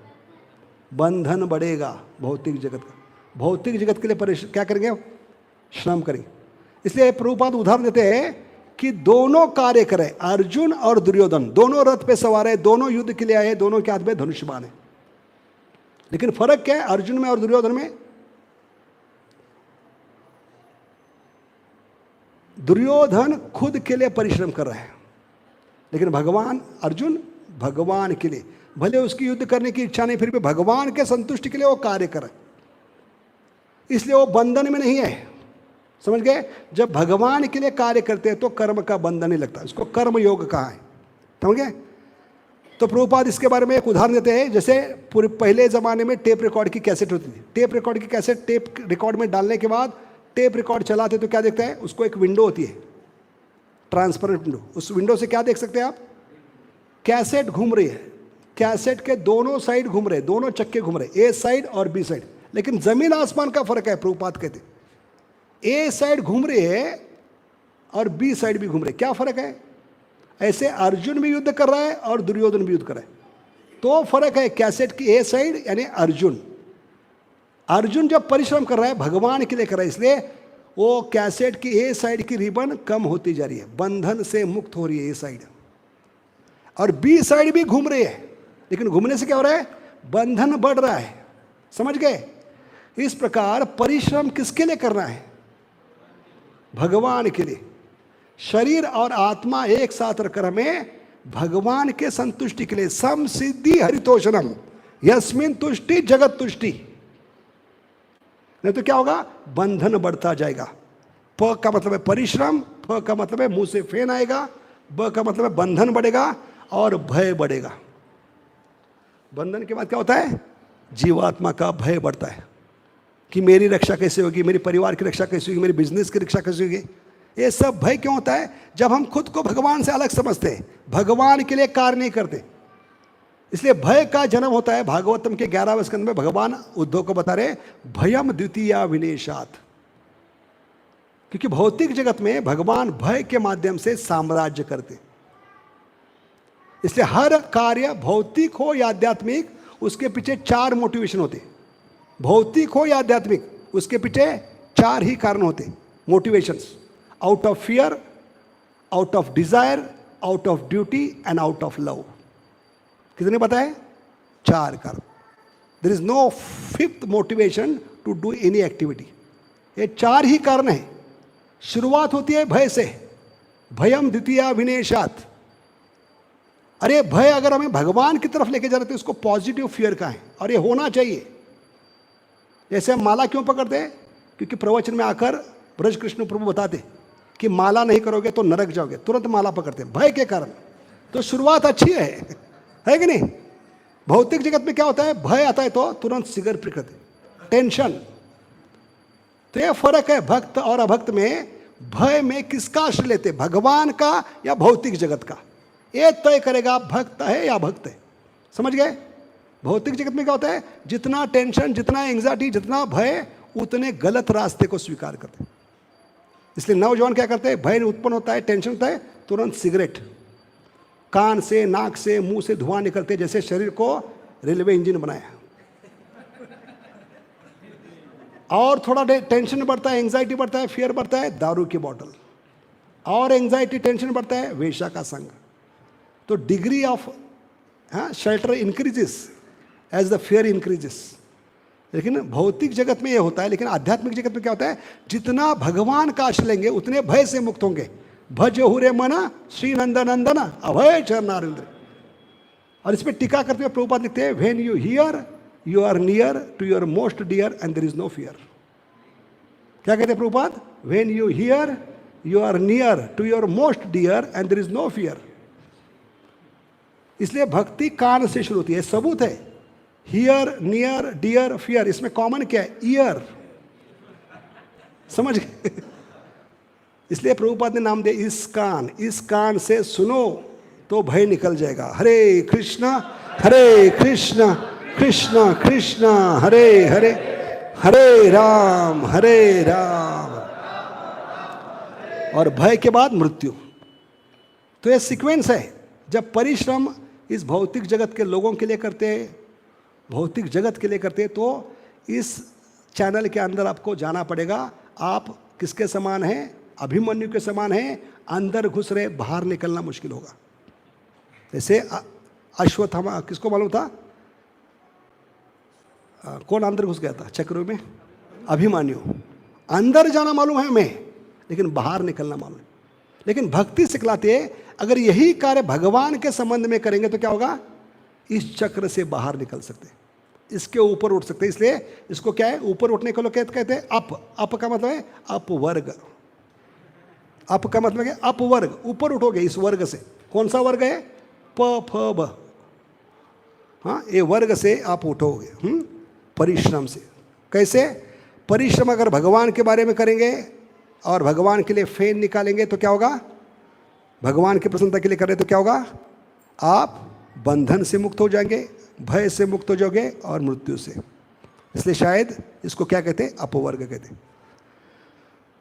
बंधन बढ़ेगा भौतिक जगत का। भौतिक जगत के लिए परिश्रम क्या करेंगे? श्रम करेंगे। इसलिए प्रभुपाद उदाहरण देते हैं कि दोनों कार्य करें। अर्जुन और दुर्योधन दोनों रथ पे सवार है, दोनों युद्ध के लिए आए, दोनों के हाथ में धनुष बाण है। लेकिन फर्क क्या है अर्जुन में और दुर्योधन में? दुर्योधन खुद के लिए परिश्रम कर रहा है, लेकिन भगवान, अर्जुन भगवान के लिए, भले उसकी युद्ध करने की इच्छा नहीं, फिर भी भगवान के संतुष्टि के लिए वो कार्य कर रहा है। इसलिए वो बंधन में नहीं है। समझ गए? जब भगवान के लिए कार्य करते हैं तो कर्म का बंधन नहीं लगता। इसको कर्म योग कहा है। समझ गए? तो प्रभुपाद इसके बारे में एक उदाहरण देते हैं। जैसे पूरे पहले ज़माने में टेप रिकॉर्ड की कैसेट होती थी। टेप रिकॉर्ड की कैसेट टेप रिकॉर्ड में डालने के बाद टेप रिकॉर्ड चलाते तो क्या देखते हैं? उसको एक विंडो होती है, ट्रांसपेरेंट विंडो। उस विंडो से क्या देख सकते हैं आप? कैसेट घूम रही है, कैसेट के दोनों साइड घूम रहे, दोनों चक्के घूम रहे, ए साइड और बी साइड। लेकिन जमीन आसमान का फर्क है। प्रभुपाद कहते ए साइड घूम रही है और बी साइड भी घूम रही है, क्या फर्क है? ऐसे अर्जुन भी युद्ध कर रहा है और दुर्योधन भी युद्ध कर रहा है, तो फर्क है कैसेट की ए साइड यानी अर्जुन। अर्जुन जब परिश्रम कर रहा है भगवान के लिए कर रहा है, इसलिए वो कैसेट की ए साइड की रिबन कम होती जा रही है, बंधन से मुक्त हो रही है ए साइड, और बी साइड भी घूम रही है, लेकिन घूमने से क्या हो रहा है? बंधन बढ़ रहा है। समझ गए? इस प्रकार परिश्रम किसके लिए करना है? भगवान के लिए। शरीर और आत्मा एक साथ रखकर हमें भगवान के संतुष्टि के लिए, सम सिद्धि हरितोषणम यस्मिन तुष्टि जगत तुष्टि। नहीं तो क्या होगा? बंधन बढ़ता जाएगा। प का मतलब है परिश्रम, फ का मतलब है मुंह से फेन आएगा, ब का मतलब है बंधन बढ़ेगा और भय बढ़ेगा। बंधन के बाद क्या होता है? जीवात्मा का भय बढ़ता है कि मेरी रक्षा कैसे होगी, मेरे परिवार की रक्षा कैसे होगी, मेरी बिजनेस की रक्षा कैसे होगी। ये सब भय क्यों होता है? जब हम खुद को भगवान से अलग समझते हैं, भगवान के लिए कार्य नहीं करते, इसलिए भय का जन्म होता है। भागवतम के 11वें स्कंद में भगवान उद्धव को बता रहे भयम द्वितीया विनेशात, क्योंकि भौतिक जगत में भगवान भय के माध्यम से साम्राज्य करते, इसलिए हर कार्य भौतिक हो या आध्यात्मिक उसके पीछे 4 मोटिवेशन होते। भौतिक हो या आध्यात्मिक उसके पीछे 4 ही कारण होते, motivations. Out of fear, out of desire, out of duty and out of love. कितने पता है? 4 कारण। There is no 5th motivation to do any activity. ये 4 ही कारण है। शुरुआत होती है भय से, भयम द्वितीया विनेशात। अरे भय अगर हमें भगवान की तरफ लेके जा रहे थे, उसको पॉजिटिव फियर का है और ये होना चाहिए। जैसे हम माला क्यों पकड़ते हैं? क्योंकि प्रवचन में आकर ब्रज कृष्ण प्रभु बताते कि माला नहीं करोगे तो नरक जाओगे, तुरंत माला पकड़ते हैं भय के कारण। तो शुरुआत अच्छी है कि नहीं? भौतिक जगत में क्या होता है? भय आता है तो तुरंत सिगरेट पकड़ते, टेंशन। तो ये फर्क है भक्त और अभक्त में। भय में किसका आश्रय लेते? भगवान का या भौतिक जगत का? ये तय करेगा भक्त है या भक्त है। समझ गए? भौतिक जगत में क्या होता है? जितना टेंशन, जितना एंग्जाइटी, जितना भय, उतने गलत रास्ते को स्वीकार करते। इसलिए नौजवान क्या करते हैं? भय उत्पन्न होता है, टेंशन होता है, तुरंत सिगरेट, कान से, नाक से, मुंह से धुआं निकलते, जैसे शरीर को रेलवे इंजन बनाया। और थोड़ा टेंशन बढ़ता है, एंग्जाइटी बढ़ता है, फियर बढ़ता है, दारू की बोतल। और एंग्जाइटी, टेंशन बढ़ता है, वेश्या का संग। तो degree of shelter increases as the fear increases. लेकिन भौतिक जगत में ये होता है, लेकिन आध्यात्मिक जगत में क्या होता है? जितना भगवान का आश्रय लेंगे उतने भय से मुक्त होंगे। भज हुरे मना श्री नंदन नंदन अभय चरणारिंद्र। और इस पर टीका करते हुए प्रभुपाद लिखते हैं, when you hear you are near to your most dear and there is no fear. क्या कहते हैं Prabhupada? When you hear you are near to your most dear and there is no fear. इसलिए भक्ति कान से शुरू होती है, सबूत है। हियर, नियर, डियर, फियर, इसमें कॉमन क्या है? ईयर। समझ गए? इसलिए प्रभुपाद ने नाम दिया इस कान से सुनो तो भय निकल जाएगा। हरे कृष्ण कृष्ण कृष्ण हरे हरे, हरे राम और भय के बाद मृत्यु। तो यह सीक्वेंस है। जब परिश्रम इस भौतिक जगत के लोगों के लिए करते हैं, भौतिक जगत के लिए करते हैं, तो इस चैनल के अंदर आपको जाना पड़ेगा। आप किसके समान हैं? अभिमन्यु के समान हैं। अंदर घुस रहे, बाहर निकलना मुश्किल होगा। जैसे अश्वत्थामा, किसको मालूम था कौन अंदर घुस गया था चक्र में? अभिमन्यु। अंदर जाना मालूम है हमें, लेकिन बाहर निकलना मालूम है। लेकिन भक्ति सिखलाते हैं, अगर यही कार्य भगवान के संबंध में करेंगे तो क्या होगा? इस चक्र से बाहर निकल सकते, इसके ऊपर उठ सकते। इसलिए इसको क्या है? ऊपर उठने को लोग कहते हैं अप का मतलब है अपवर्ग। अप का मतलब है अपवर्ग, ऊपर उठोगे इस वर्ग से। कौन सा वर्ग है? प फ ब। हाँ, ये वर्ग से आप उठोगे परिश्रम से। कैसे? परिश्रम अगर भगवान के बारे में करेंगे और भगवान के लिए फेन निकालेंगे तो क्या होगा? भगवान की प्रसन्नता के लिए करें तो क्या होगा? आप बंधन से मुक्त हो जाएंगे, भय से मुक्त हो जाओगे और मृत्यु से। इसलिए शायद इसको क्या कहते हैं? अपवर्ग कहते हैं।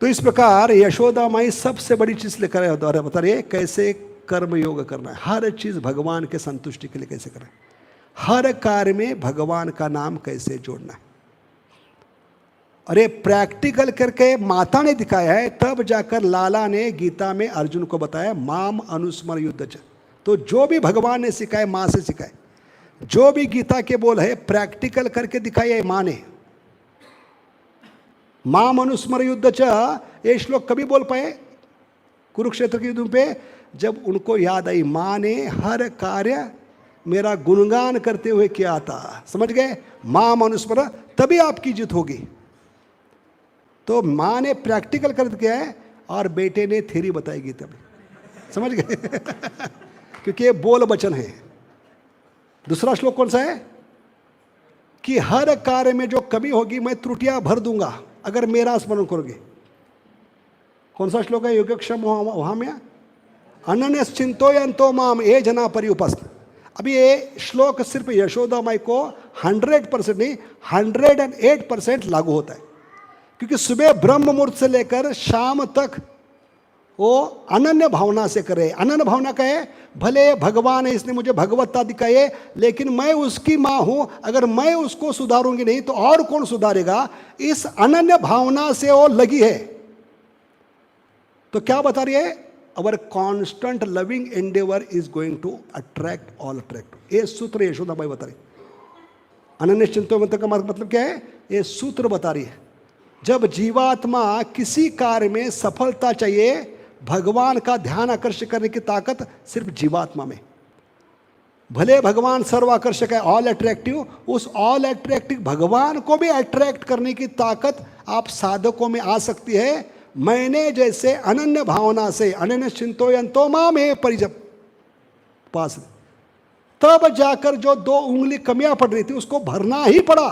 तो इस प्रकार यशोदा माई सबसे बड़ी चीज लेकर बता रही है कैसे कर्म योग करना है, हर चीज भगवान के संतुष्टि के लिए कैसे करना है, हर कार्य में भगवान का नाम कैसे जोड़ना है। और ये प्रैक्टिकल करके माता ने दिखाया है, तब जाकर लाला ने गीता में अर्जुन को बताया माम अनुस्मर युद्ध च। तो जो भी भगवान ने सिखाए माँ से सिखाए, जो भी गीता के बोल है प्रैक्टिकल करके दिखाया है माँ ने। माम अनुस्मर युद्ध च ये श्लोक कभी बोल पाए कुरुक्षेत्र के युद्ध पे, जब उनको याद आई माँ ने हर कार्य मेरा गुणगान करते हुए किया था। समझ गए, माम अनुस्मर, तभी आपकी जीत होगी। तो माँ ने प्रैक्टिकल कर दिया है और बेटे ने थ्योरी बताएगी तभी, समझ गए क्योंकि ये बोल वचन है। दूसरा श्लोक कौन सा है कि हर कार्य में जो कमी होगी मैं त्रुटियां भर दूंगा अगर मेरा स्मरण करोगे। कौन सा श्लोक है? योगक्षम वहां में अनन्य चिंतो माम ये जना पर्युपस्थ। अभी ये श्लोक सिर्फ यशोदा माई को 100% नहीं 108% लागू होता है, क्योंकि सुबह ब्रह्म मुहूर्त से लेकर शाम तक वो अनन्य भावना से करे। अनन्य भावना का है भले भगवान है इसने मुझे भगवत्ता दिखाई है, लेकिन मैं उसकी माँ हूं, अगर मैं उसको सुधारूंगी नहीं तो और कौन सुधारेगा। इस अनन्य भावना से वो लगी है। तो क्या बता रही है? Our constant loving endeavour is going to attract all attract. ये सूत्र यशोदा माई बता रही। अनन्य चिंतन का मतलब क्या है? ये सूत्र बता रही है। जब जीवात्मा किसी कार्य में सफलता चाहिए, भगवान का ध्यान आकर्षित करने की ताकत सिर्फ जीवात्मा में। भले भगवान सर्वाकर्षक है, ऑल अट्रैक्टिव, उस ऑल अट्रैक्टिव भगवान को भी अट्रैक्ट करने की ताकत आप साधकों में आ सकती है। मैंने जैसे अनन्य भावना से अनन्य चिंतो माम है परिजप पास, तब जाकर जो 2 उंगली कमियां पड़ रही थी उसको भरना ही पड़ा।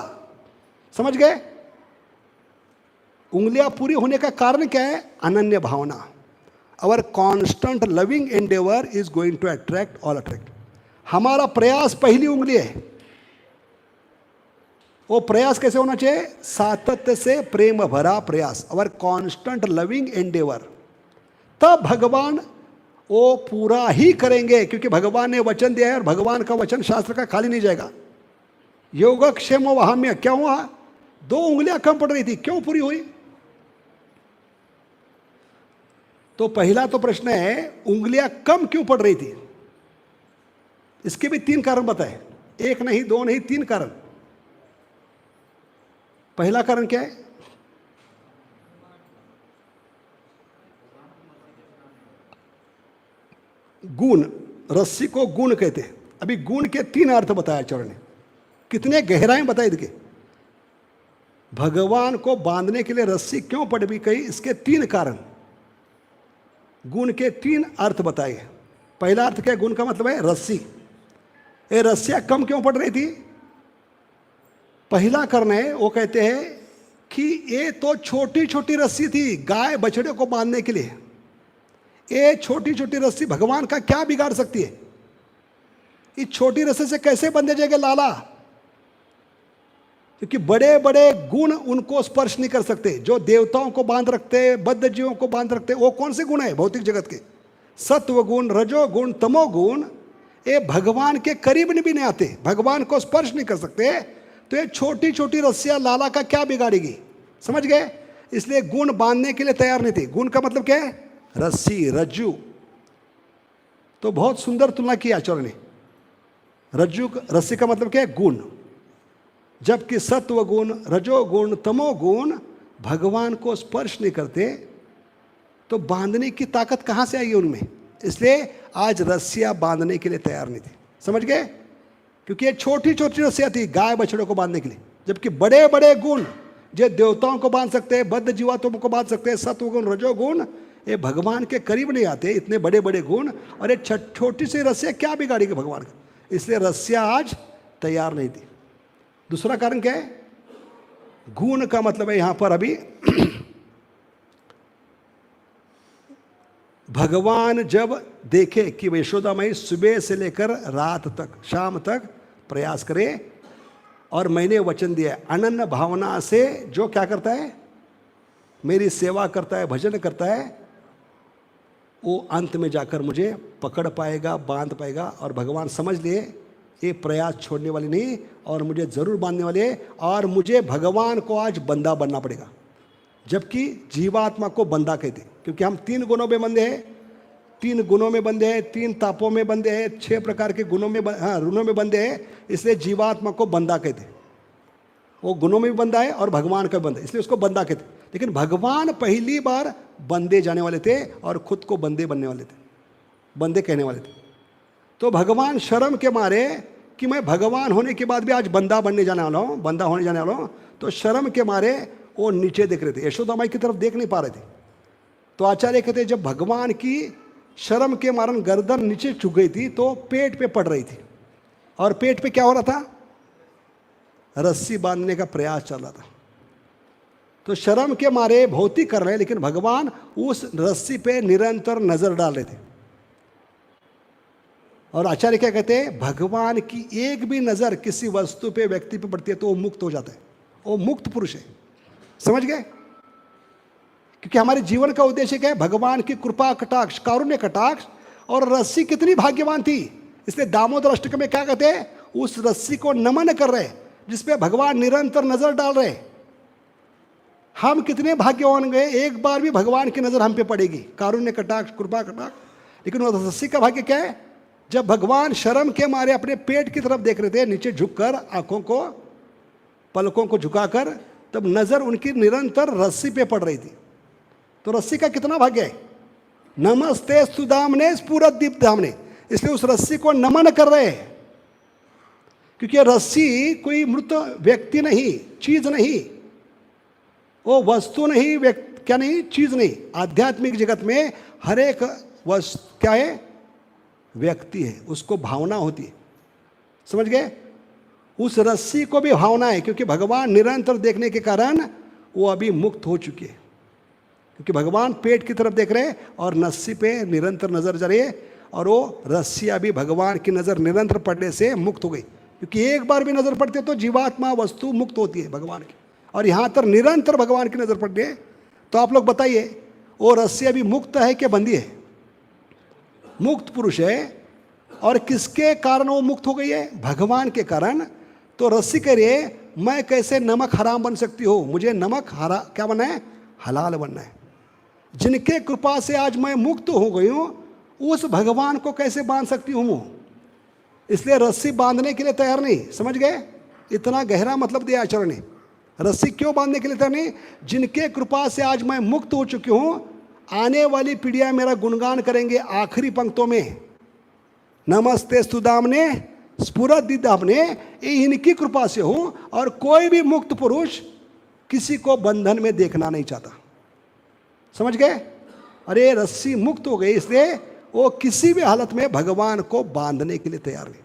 समझ गए? उंगलियां पूरी होने का कारण क्या है? अनन्य भावना। Our constant loving endeavour is going to attract all attract. हमारा प्रयास पहली उंगली है। वो प्रयास कैसे होना चाहिए? सातत्य से प्रेम भरा प्रयास, अवर कॉन्स्टेंट लविंग एंडेवर। तब भगवान वो पूरा ही करेंगे, क्योंकि भगवान ने वचन दिया है और भगवान का वचन शास्त्र का खाली नहीं जाएगा। योगक्षेम वहाम्य क्या हुआ? 2 उंगलियां कम पड़ रही थी, क्यों पूरी हुई? तो पहला तो प्रश्न है उंगलियां कम क्यों पड़ रही थी? इसके भी 3 कारण बताए, 1 नहीं 2 नहीं 3 कारण। पहला कारण क्या है? गुण। रस्सी को गुण कहते हैं। अभी गुण के 3 अर्थ बताया आचार्य ने, कितने गहराई बताई दिखे। भगवान को बांधने के लिए रस्सी क्यों पड़ भी गई, इसके 3 कारण। गुण के 3 अर्थ बताए। पहला अर्थ क्या है? गुण का मतलब है रस्सी। ये रस्सियां कम क्यों पड़ रही थी? पहला कारण है, वो कहते हैं कि ये तो छोटी छोटी रस्सी थी गाय बछड़े को बांधने के लिए। ये छोटी छोटी रस्सी भगवान का क्या बिगाड़ सकती है? इस छोटी रस्सी से कैसे बंधे जाएंगे लाला? क्योंकि बड़े बड़े गुण उनको स्पर्श नहीं कर सकते। जो देवताओं को बांध रखते, बद्ध जीवों को बांध रखते, वो कौन से गुण है भौतिक जगत के? सत्व गुण, रजो गुण, तमो गुण। ये भगवान के करीब भी नहीं आते, भगवान को स्पर्श नहीं कर सकते। तो ये छोटी छोटी रस्सियां लाला का क्या बिगाड़ेगी? समझ गए? इसलिए गुण बांधने के लिए तैयार नहीं थी। गुण का मतलब क्या है? रस्सी, रज्जू। तो बहुत सुंदर तुलना की आचार्य ने। रज्जू रस्सी का मतलब क्या है? गुण। जबकि सत्व गुण, रजो गुण, तमो गुण भगवान को स्पर्श नहीं करते, तो बांधने की ताकत कहां से आई उनमें? इसलिए आज रस्सियां बांधने के लिए तैयार नहीं थी। समझ गए? क्योंकि ये छोटी छोटी रस्सियां थी गाय बछड़ों को बांधने के लिए। जबकि बड़े बड़े गुण जो देवताओं को बांध सकते हैं, बद्ध जीवात्मों को बांध सकते हैं, सत्व गुण, रजो गुण, ये भगवान के करीब नहीं आते, इतने बड़े बड़े गुण। और ये छोटी सी रस्सियां क्या बिगाड़ेगी भगवान का? इसलिए रस्सियां आज तैयार नहीं थी। दूसरा कारण क्या है? गुण का मतलब है यहां पर अभी भगवान जब देखे कि यशोदा माई सुबह से लेकर रात तक, शाम तक प्रयास करे, और मैंने वचन दिया अनन्य भावना से जो क्या करता है? मेरी सेवा करता है, भजन करता है, वो अंत में जाकर मुझे पकड़ पाएगा, बांध पाएगा। और भगवान समझ लिए ये प्रयास छोड़ने वाली नहीं और मुझे ज़रूर बांधने वाले है, और मुझे भगवान को आज बंदा बनना पड़ेगा। जबकि जीवात्मा को बंदा कहते, क्योंकि हम 3 गुणों में बंधे हैं, 3 गुणों में बंधे हैं, 3 तापों में बंधे हैं, 6 प्रकार के गुणों में ऋणों में बंधे हैं, इसलिए जीवात्मा को बंदा कहते। वो गुणों में भी बंधा है और भगवान का बंधा है, इसलिए उसको बंदा कहते। लेकिन भगवान पहली बार बंदे जाने वाले थे और खुद को बंदे बनने वाले थे, बंदे कहने वाले थे। तो भगवान शर्म के मारे कि मैं भगवान होने के बाद भी आज बंदा बनने जाने वाला हूँ, बंदा होने जाने वाला हूँ, तो शर्म के मारे वो नीचे देख रहे थे, यशोदा माई की तरफ देख नहीं पा रहे थे। तो आचार्य कहते जब भगवान की शर्म के मारन गर्दन नीचे झुक गई थी तो पेट पे पड़ रही थी, और पेट पे क्या हो रहा था? रस्सी बांधने का प्रयास चल रहा था। तो शर्म के मारे भौतिक कर रहे हैं, लेकिन भगवान उस रस्सी पे निरंतर नजर डाल रहे थे। और आचार्य क्या कहते हैं? भगवान की एक भी नजर किसी वस्तु पे, व्यक्ति पे पड़ती है तो वो मुक्त हो जाता है, वो मुक्त पुरुष है। समझ गए? क्योंकि हमारे जीवन का उद्देश्य क्या है? भगवान की कृपा कटाक्ष, कारुण्य कटाक्ष। और रस्सी कितनी भाग्यवान थी, इसलिए दामोदर अष्टक में क्या कहते हैं? उस रस्सी को नमन कर रहे जिसपे भगवान निरंतर नजर डाल रहे। हम कितने भाग्यवान गए, एक बार भी भगवान की नजर हम पे पड़ेगी, कारुण्य कटाक्ष, कृपा कटाक्ष। लेकिन वो रस्सी का भाग्य क्या है? जब भगवान शर्म के मारे अपने पेट की तरफ देख रहे थे, नीचे झुककर, आंखों को, पलकों को झुकाकर, तब नजर उनकी निरंतर रस्सी पे पड़ रही थी। तो रस्सी का कितना भाग्य है? नमस्ते सुदामने स्फुरत दीप्तामने, इसलिए उस रस्सी को नमन कर रहे हैं। क्योंकि रस्सी कोई मृत व्यक्ति नहीं, चीज नहीं, वो वस्तु नहीं, व्यक्ति क्या नहीं, चीज नहीं। आध्यात्मिक जगत में हर एक वस्तु क्या है? व्यक्ति है, उसको भावना होती है। समझ गए? उस रस्सी को भी भावना है, क्योंकि भगवान निरंतर देखने के कारण वो अभी मुक्त हो चुकी है। क्योंकि भगवान पेट की तरफ देख रहे हैं और रस्सी पे निरंतर नजर जा रही है, और वो रस्सी अभी भगवान की नजर निरंतर पड़ने से मुक्त हो गई। क्योंकि एक बार भी नजर पड़ती है तो जीवात्मा वस्तु मुक्त होती है भगवान की, और यहाँ पर निरंतर भगवान की नजर पड़ रही है। तो आप लोग बताइए, वो रस्सी अभी मुक्त है कि बंदी है? मुक्त पुरुष है। और किसके कारण वो मुक्त हो गई है? भगवान के कारण। तो रस्सी कह रही है, मैं कैसे नमक हराम बन सकती हो? मुझे नमक हरा क्या बनना है? हलाल बनना है। जिनके कृपा से आज मैं मुक्त हो गई हूँ, उस भगवान को कैसे बांध सकती हूँ? इसलिए रस्सी बांधने के लिए तैयार नहीं। समझ गए? इतना गहरा मतलब दिया आचार्य ने। रस्सी क्यों बांधने के लिए तैयार नहीं? जिनके कृपा से आज मैं मुक्त हो चुकी हूँ, आने वाली पीढ़ियां मेरा गुणगान करेंगे आखिरी पंक्तों में, नमस्ते स्तुदामने स्फुरत दीदामने, इनकी कृपा से हूं। और कोई भी मुक्त पुरुष किसी को बंधन में देखना नहीं चाहता। समझ गए? अरे रस्सी मुक्त हो गई, इसलिए वो किसी भी हालत में भगवान को बांधने के लिए तैयार नहीं।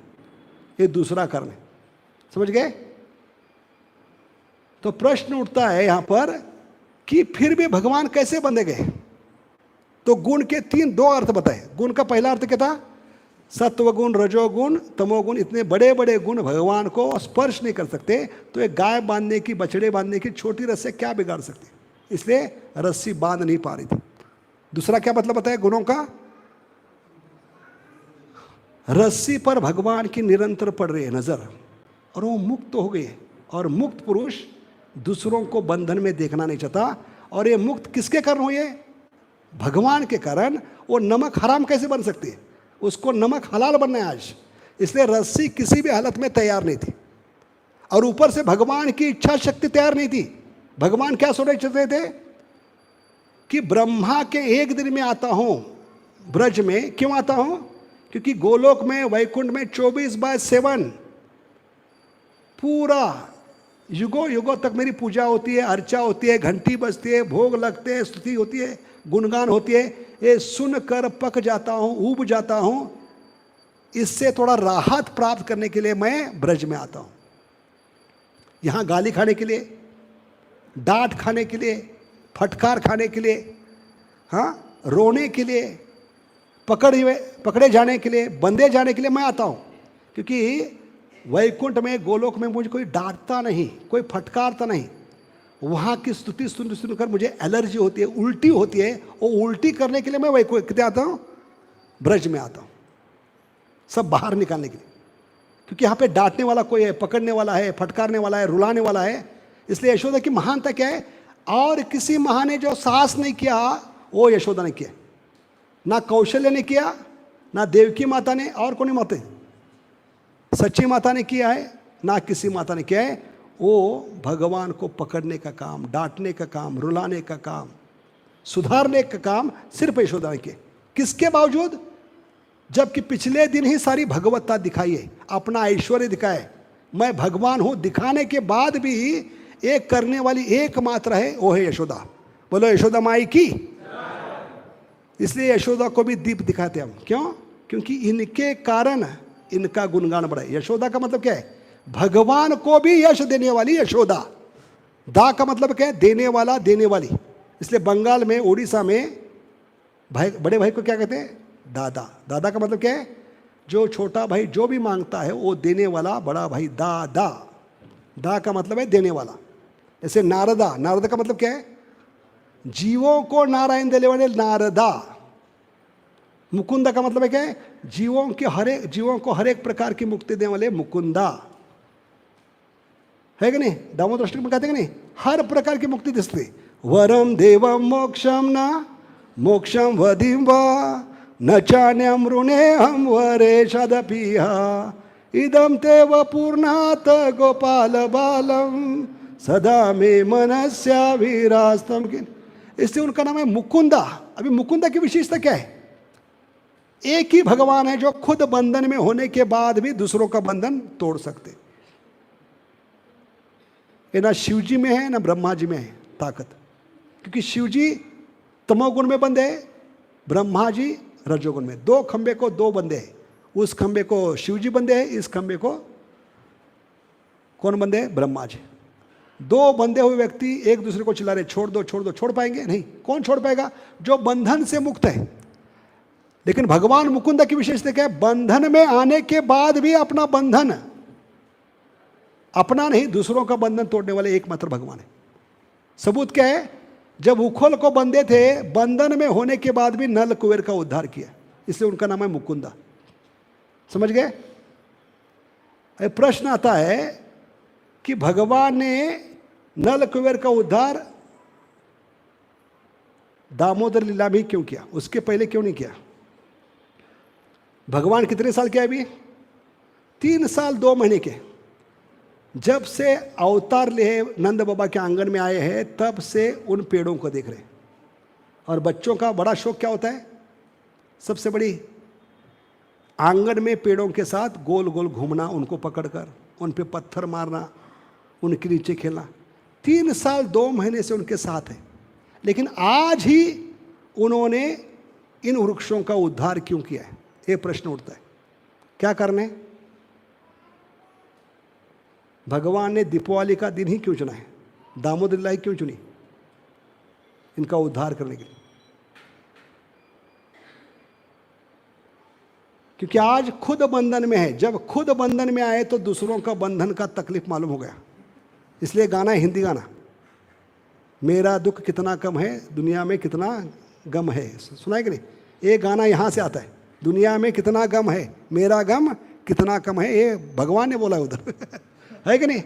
ये दूसरा कारण है। समझ गए? तो प्रश्न उठता है यहां पर कि फिर भी भगवान कैसे बंधे गए? तो गुण के 2 अर्थ बताए। गुण का पहला अर्थ क्या था? सत्वगुण, रजोगुण, तमोगुण, इतने बड़े बड़े गुण भगवान को स्पर्श नहीं कर सकते। तो एक गाय बांधने की, बछड़े बांधने की छोटी रस्सी क्या बिगाड़ सकती? इसलिए रस्सी बांध नहीं पा रही थी। दूसरा क्या मतलब बताया गुणों का? रस्सी पर भगवान की निरंतर पड़ रही है नजर, और वो मुक्त हो गए। और मुक्त पुरुष दूसरों को बंधन में देखना नहीं चाहता। और ये मुक्त किसके कारण हुई है? भगवान के कारण। वो नमक हराम कैसे बन सकती है? उसको नमक हलाल बनना है आज। इसलिए रस्सी किसी भी हालत में तैयार नहीं थी। और ऊपर से भगवान की इच्छा शक्ति तैयार नहीं थी। भगवान क्या सोचना चाहते थे? कि ब्रह्मा के एक दिन में आता हूं ब्रज में। क्यों आता हूं? क्योंकि गोलोक में, वैकुंठ में 24/7 पूरा युगों युगों तक मेरी पूजा होती है, अर्चा होती है, घंटी बजती है, भोग लगते हैं, स्तुति होती है, गुणगान होती है। ये सुनकर पक जाता हूँ, ऊब जाता हूँ। इससे थोड़ा राहत प्राप्त करने के लिए मैं ब्रज में आता हूँ। यहाँ गाली खाने के लिए, डांट खाने के लिए, फटकार खाने के लिए, हाँ, रोने के लिए, पकड़े जाने के लिए, बंधे जाने के लिए मैं आता हूँ। क्योंकि वैकुंठ में, गोलोक में मुझे कोई डांटता नहीं, कोई फटकारता नहीं। वहाँ की स्तुति सुनकर मुझे एलर्जी होती है, उल्टी होती है, और उल्टी करने के लिए मैं वही कितने आता हूँ, ब्रज में आता हूँ, सब बाहर निकालने के लिए। क्योंकि यहाँ पे डांटने वाला कोई है, पकड़ने वाला है, फटकारने वाला है, रुलाने वाला है। इसलिए यशोदा की महानता क्या है? और किसी माँ ने जो साहस नहीं किया वो यशोदा ने किया। ना कौशल्य ने किया, ना देवकी माता ने, और कौन माता सच्ची माता ने किया है, ना किसी माता ने किया है। वो भगवान को पकड़ने का काम, डांटने का काम, रुलाने का काम, सुधारने का काम सिर्फ यशोदा ने किया। किसके बावजूद? जबकि पिछले दिन ही सारी भगवत्ता दिखाई है, अपना ऐश्वर्य दिखाए, मैं भगवान हूं दिखाने के बाद भी एक करने वाली एकमात्र है, वो है यशोदा। बोलो यशोदा माई की। इसलिए यशोदा को भी दीप दिखाते हम। क्यों? क्योंकि इनके कारण इनका गुणगान बढ़ा। यशोदा का मतलब क्या है? भगवान को भी यश देने वाली यशोदा। दा का मतलब क्या है? देने वाला, देने वाली। इसलिए बंगाल में, उड़ीसा में भाई, बड़े भाई को क्या कहते हैं? दादा। दादा का मतलब क्या है? जो छोटा भाई जो भी मांगता है वो देने वाला बड़ा भाई, दादा। दा का मतलब है देने वाला। जैसे नारदा, नारदा का मतलब क्या है? जीवों को नारायण देने वाले नारदा। मुकुंदा का मतलब है क्या है? जीवों को हर एक प्रकार की मुक्ति देने वाले मुकुंदा, है कि नहीं? दामोदर अष्टकम में कहते हैं कि नहीं? हर प्रकार की मुक्ति दिसते। वरम देवम मोक्षम न मोक्षम वधिम व न चान्यम ऋणे हम वरे शदपिहा इदम ते व पूर्णात गोपाल बालम सदा में मनस्या वीरास्तम। इसलिए उनका नाम है मुकुंदा। अभी मुकुंदा की विशेषता क्या है? एक ही भगवान है जो खुद बंधन में होने के बाद भी दूसरों का बंधन तोड़ सकते। ये ना शिव जी में है ना ब्रह्मा जी में है ताकत। क्योंकि शिव जी तमोगुण में बंधे हैं, ब्रह्मा जी रजोगुण में। दो खंबे को दो बंधे हैं। उस खंबे को शिव जी बंधे हैं, इस खंबे को कौन बंधे हैं? ब्रह्मा जी। दो बंधे हुए व्यक्ति एक दूसरे को चिल्ला रहे छोड़ दो छोड़ दो, छोड़ पाएंगे? नहीं। कौन छोड़ पाएगा? जो बंधन से मुक्त है। लेकिन भगवान मुकुंद की विशेषता क्या है? बंधन में आने के बाद भी अपना बंधन, अपना नहीं दूसरों का बंधन तोड़ने वाले एकमात्र भगवान है। सबूत क्या है? जब उखल को बंधे थे, बंधन में होने के बाद भी नल कुबेर का उद्धार किया। इसलिए उनका नाम है मुकुंदा। समझ गए? प्रश्न आता है कि भगवान ने नल कुबेर का उद्धार दामोदर लीला में क्यों किया? उसके पहले क्यों नहीं किया? भगवान कितने साल के अभी? 3 साल 2 महीने के। जब से अवतार ले नंद बाबा के आंगन में आए हैं तब से उन पेड़ों को देख रहे हैं। और बच्चों का बड़ा शौक क्या होता है? सबसे बड़ी आंगन में पेड़ों के साथ गोल गोल घूमना, उनको पकड़कर उन पे पत्थर मारना, उनके नीचे खेलना। 3 साल 2 महीने से उनके साथ है। लेकिन आज ही उन्होंने इन वृक्षों का उद्धार क्यों किया है? ये प्रश्न उठता है। क्या करने? भगवान ने दीपावली का दिन ही क्यों चुना है? दामोदर लीला क्यों चुनी? इनका उद्धार करने के लिए। क्योंकि आज खुद बंधन में है। जब खुद बंधन में आए तो दूसरों का बंधन का तकलीफ मालूम हो गया। इसलिए गाना है, हिंदी गाना, मेरा दुख कितना कम है दुनिया में कितना गम है। सुना है कि नहीं? ये गाना यहाँ से आता है। दुनिया में कितना गम है, मेरा गम कितना कम है। ये भगवान ने बोला है उधर है कि नहीं?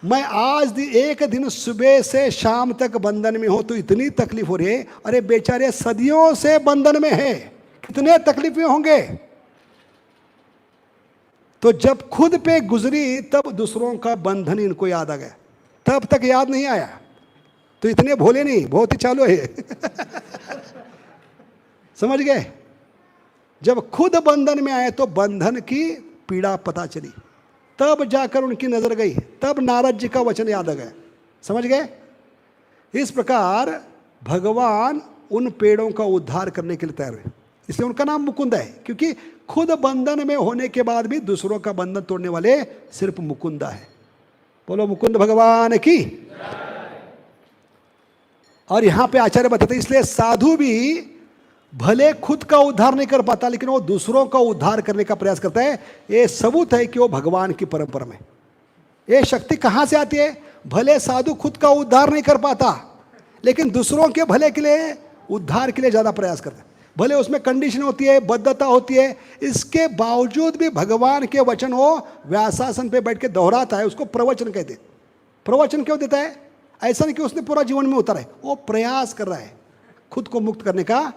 मैं आज एक दिन सुबह से शाम तक बंधन में हूं तो इतनी तकलीफ हो रही है। अरे बेचारे सदियों से बंधन में है, कितने तकलीफें होंगे। तो जब खुद पे गुजरी तब दूसरों का बंधन इनको याद आ गया। तब तक याद नहीं आया तो इतने भोले नहीं, बहुत ही चालू है समझ गए? जब खुद बंधन में आए तो बंधन की पीड़ा पता चली, तब जाकर उनकी नजर गई, तब नारद जी का वचन याद आ गया। समझ गए? इस प्रकार भगवान उन पेड़ों का उद्धार करने के लिए तैयार है। इसलिए उनका नाम मुकुंद है, क्योंकि खुद बंधन में होने के बाद भी दूसरों का बंधन तोड़ने वाले सिर्फ मुकुंदा है। बोलो मुकुंद भगवान की। और यहां पे आचार्य बताते इसलिए साधु भी भले खुद का उद्धार नहीं कर पाता लेकिन वो दूसरों का उद्धार करने का प्रयास करता है। ये सबूत है कि वो भगवान की परंपरा में। ये शक्ति कहां से आती है? भले साधु खुद का उद्धार नहीं कर पाता, लेकिन दूसरों के भले के लिए, उद्धार के लिए ज़्यादा प्रयास करता है। भले उसमें कंडीशन होती है, बद्धता होती है, इसके बावजूद भी भगवान के वचन वो व्यासासन पे बैठ के दोहराता है। उसको प्रवचन कहते हैं। प्रवचन क्यों देता है? ऐसा नहीं कि उसने पूरा जीवन में उतारा है, वो प्रयास कर रहा है खुद को मुक्त करने का।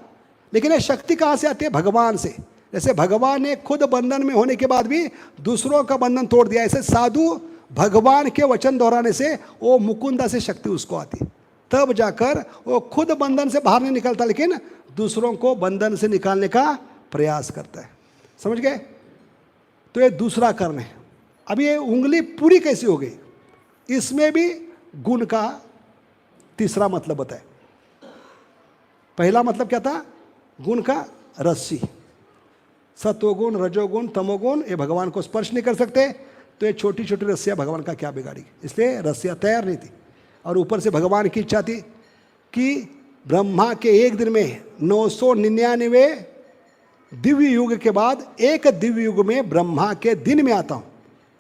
लेकिन ये शक्ति कहाँ से आती है? भगवान से। जैसे भगवान ने खुद बंधन में होने के बाद भी दूसरों का बंधन तोड़ दिया, ऐसे साधु भगवान के वचन दोहराने से वो मुकुंदा से शक्ति उसको आती है। तब जाकर वो खुद बंधन से बाहर नहीं निकलता, लेकिन दूसरों को बंधन से निकालने का प्रयास करता है। समझ गए? तो ये दूसरा कारण है। अब ये उंगली पूरी कैसी हो गई? इसमें भी गुण का तीसरा मतलब बताए। पहला मतलब क्या था? गुण का रस्सी। सत्वगुण, रजोगुण, तमोगुण ये भगवान को स्पर्श नहीं कर सकते, तो ये छोटी छोटी रस्सियाँ भगवान का क्या बिगाड़ी? इसलिए रस्सियाँ तैयार नहीं थी। और ऊपर से भगवान की इच्छा थी कि ब्रह्मा के एक दिन में 999 दिव्य युग के बाद एक दिव्य युग में ब्रह्मा के दिन में आता हूँ।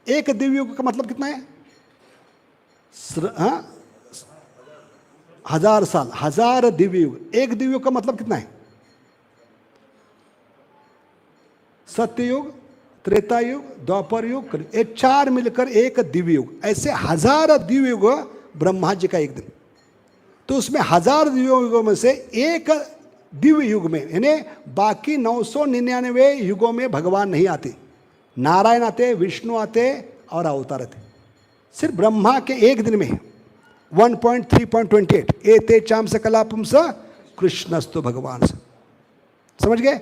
एक दिव्य युग का मतलब कितना है? 1000 साल, 1000 दिव्य युग। एक दिव्य युग का मतलब कितना है? सत्ययुग, त्रेता युग, द्वापर युग, ये 4 मिलकर एक दिव्य युग। ऐसे 1000 दिव्य युग ब्रह्मा जी का एक दिन। तो उसमें 1000 दिव्य युगों में से एक दिव्य युग में, यानी बाकी 999 युगों में भगवान नहीं आते। नारायण आते, विष्णु आते और अवतार आते। सिर्फ ब्रह्मा के एक दिन में 1.3.28 एते चाम सकला पुंस कृष्णस्तु भगवान से। समझ गए?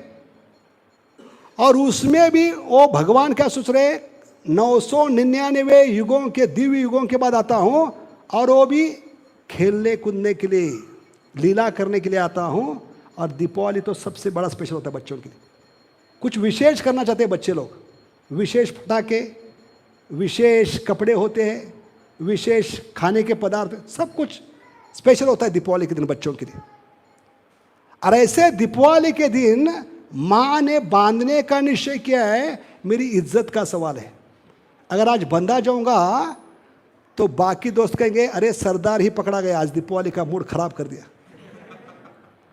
और उसमें भी वो भगवान क्या सोच रहे? 999 युगों के दिव्य युगों के बाद आता हूँ, और वो भी खेलने कूदने के लिए, लीला करने के लिए आता हूँ। और दीपावली तो सबसे बड़ा स्पेशल होता है बच्चों के लिए। कुछ विशेष करना चाहते हैं बच्चे लोग, विशेष पटाखे, विशेष कपड़े होते हैं, विशेष खाने के पदार्थ, सब कुछ स्पेशल होता है दीपावली के दिन बच्चों के लिए। और ऐसे दीपावली के दिन माँ ने बांधने का निश्चय किया है। मेरी इज्जत का सवाल है। अगर आज बंधा जाऊंगा तो बाकी दोस्त कहेंगे अरे सरदार ही पकड़ा गया, आज दीपावली का मूड खराब कर दिया,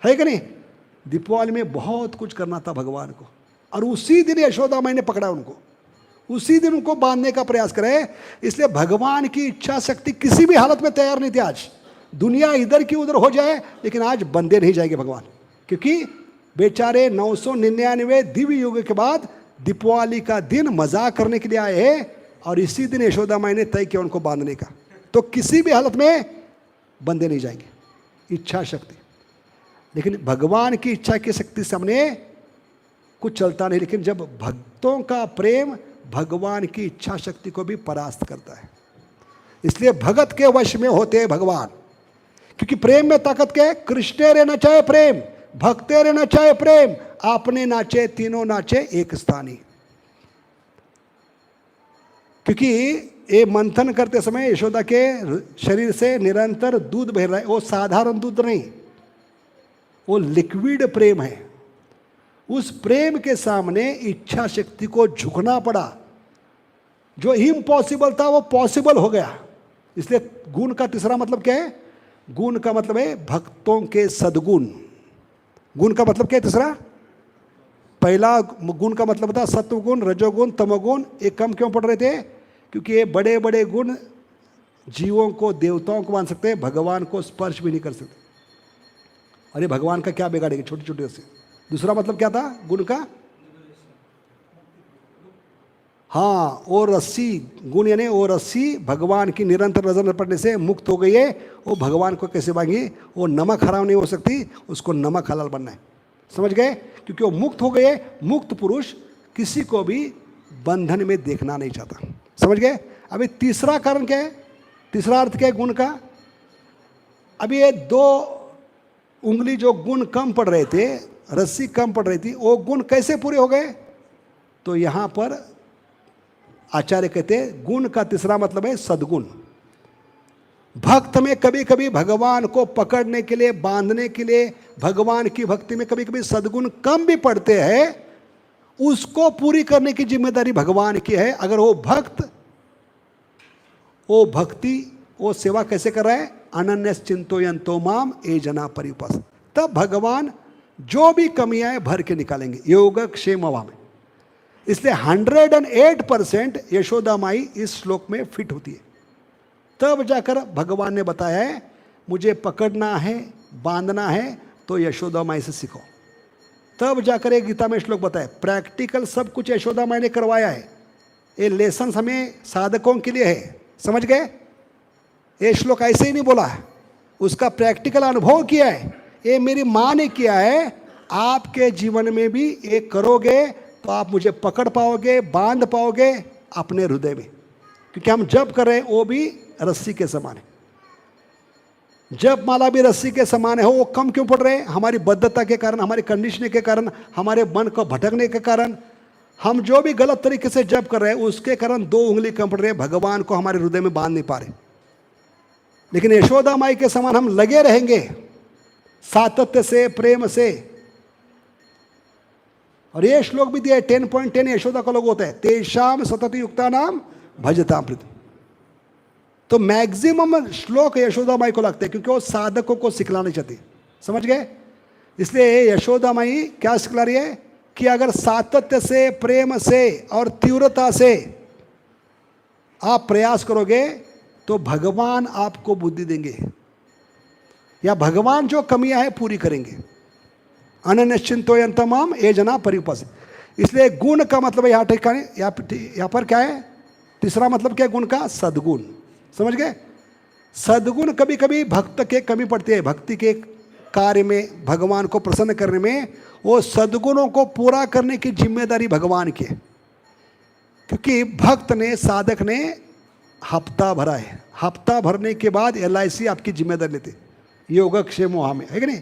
है कि नहीं? दीपावली में बहुत कुछ करना था भगवान को, और उसी दिन यशोदा माई ने पकड़ा उनको, उसी दिन उनको बांधने का प्रयास करे। इसलिए भगवान की इच्छा शक्ति किसी भी हालत में तैयार नहीं थी। आज दुनिया इधर की उधर हो जाए, लेकिन आज बंधे नहीं जाएंगे भगवान, क्योंकि बेचारे 999 दिव्य युग के बाद दीपावली का दिन मजाक करने के लिए आए हैं, और इसी दिन यशोदा माई ने तय किया उनको बांधने का। तो किसी भी हालत में बंधे नहीं जाएंगे। इच्छा शक्ति, लेकिन भगवान की इच्छा की शक्ति सामने कुछ चलता नहीं। लेकिन जब भक्तों का प्रेम भगवान की इच्छा शक्ति को भी परास्त करता है, इसलिए भगत के वश में होते हैं भगवान। क्योंकि प्रेम में ताकत क्या है? कृष्णे रे नचाए प्रेम, भक्ते रे नचाए प्रेम, आपने नाचे तीनों नाचे एक स्थानी। क्योंकि ये मंथन करते समय यशोदा के शरीर से निरंतर दूध बह रहा है। वो साधारण दूध नहीं, वो लिक्विड प्रेम है। उस प्रेम के सामने इच्छा शक्ति को झुकना पड़ा। जो इम्पॉसिबल था वो पॉसिबल हो गया। इसलिए गुण का तीसरा मतलब क्या है? गुण का मतलब है भक्तों के सद्गुण। गुण का मतलब क्या है तीसरा? पहला गुण का मतलब था सत्वगुण, रजोगुण, तमोगुण। ये कम क्यों पढ़ रहे थे? क्योंकि ये बड़े बड़े गुण जीवों को, देवताओं को मान सकते हैं, भगवान को स्पर्श भी नहीं कर सकते। अरे भगवान का क्या बिगाड़ेगी छोटी छोटी से। दूसरा मतलब क्या था गुण का? हाँ, वो रस्सी, गुण यानी वो रस्सी भगवान की निरंतर नजर पड़ने से मुक्त हो गई है। वो भगवान को कैसे मांगी? वो नमक हराम नहीं हो सकती, उसको नमक हलाल बनना है। समझ गए? क्योंकि वो मुक्त हो गए। मुक्त पुरुष किसी को भी बंधन में देखना नहीं चाहता। समझ गए? अभी तीसरा कारण क्या है? तीसरा अर्थ क्या है गुण का? अभी ये 2 उंगली जो गुण कम पड़ रहे थे, रस्सी कम पड़ रही थी, वो गुण कैसे पूरे हो गए? तो यहाँ पर आचार्य कहते हैं गुण का तीसरा मतलब है सद्गुण। भक्त में कभी कभी भगवान को पकड़ने के लिए, बांधने के लिए, भगवान की भक्ति में कभी कभी सद्गुण कम भी पड़ते हैं। उसको पूरी करने की जिम्मेदारी भगवान की है। अगर वो भक्त, वो भक्ति वो सेवा कैसे कर रहा है? अनन्य चिंतयन्तो माम ये जना परिपस। तब भगवान जो भी कमियां हैं भर के निकालेंगे, योगक्षेम में। इसलिए 108% यशोदा माई इस श्लोक में फिट होती है। तब जाकर भगवान ने बताया है मुझे पकड़ना है, बांधना है तो यशोदा माई से सीखो। तब जाकर एक गीता में श्लोक बताया, प्रैक्टिकल सब कुछ यशोदा माई ने करवाया है। ये लेसन हमें साधकों के लिए है, समझ गए? ये श्लोक ऐसे ही नहीं बोला है, उसका प्रैक्टिकल अनुभव किया है। ये मेरी माँ ने किया है, आपके जीवन में भी ये करोगे तो आप मुझे पकड़ पाओगे, बांध पाओगे अपने हृदय में। क्योंकि हम जप कर रहे हैं वो भी रस्सी के समान है, जप माला भी रस्सी के समान है। वो कम क्यों पड़ रहे हैं? हमारी बद्धता के कारण, हमारी कंडीशनिंग के कारण, हमारे मन को भटकने के कारण। हम जो भी गलत तरीके से जप कर रहे हैं उसके कारण 2 उंगली कम पड़ रहे हैं, भगवान को हमारे हृदय में बांध नहीं पा रहे। लेकिन यशोदा माई के समान हम लगे रहेंगे सातत्य से, प्रेम से। और ये श्लोक भी दिया है 10.10 यशोदा का लोग होता है, तेषाम सतत युक्ता नाम भजतामृत। तो मैक्सिमम श्लोक यशोदा माई को लगते हैं क्योंकि वो साधकों को सिखलाना चाहती, समझ गए? इसलिए यशोदा माई क्या सिखला रही है कि अगर सातत्य से, प्रेम से और तीव्रता से आप प्रयास करोगे तो भगवान आपको बुद्धि देंगे, या भगवान जो कमियां हैं पूरी करेंगे। अननिश्चिंतोयंतमाम ये जना परिपस। इसलिए गुण का मतलब यहाँ ठिकाने यहाँ पर क्या है? तीसरा मतलब क्या है गुण का? सद्गुण। समझ गए? सद्गुण कभी कभी भक्त के कमी पड़ती है, भक्ति के कार्य में, भगवान को प्रसन्न करने में। वो सद्गुणों को पूरा करने की जिम्मेदारी भगवान की है। क्योंकि भक्त ने, साधक ने हफ्ता भरा है, हफ्ता भरने के बाद LIC आपकी जिम्मेदारी लेते, योगक्षेम में, है कि नहीं?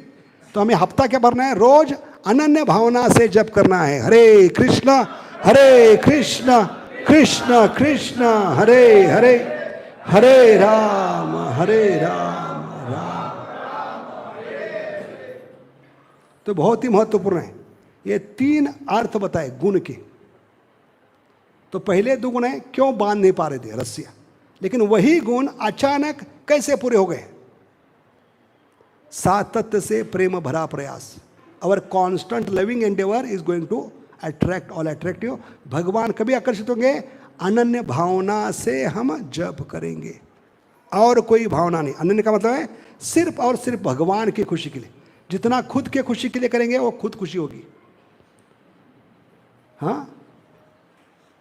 तो हमें हफ्ता क्या भरना है? रोज अनन्य भावना से जप करना है, हरे कृष्ण कृष्ण कृष्ण हरे हरे, हरे राम राम तो बहुत ही महत्वपूर्ण है। ये 3 अर्थ बताए गुण के। तो पहले 2 गुण है, क्यों बांध नहीं पा रहे थे रस्सियां, लेकिन वही गुण अचानक कैसे पूरे हो गए? सातत्य से प्रेम भरा प्रयास। Our constant living endeavour is going to attract all attractive. भगवान कभी आकर्षित होंगे? अनन्य भावना से हम जप करेंगे, और कोई भावना नहीं। अनन्य का मतलब है सिर्फ और सिर्फ भगवान की खुशी के लिए। जितना खुद के खुशी के लिए करेंगे वो खुद खुशी होगी। हाँ,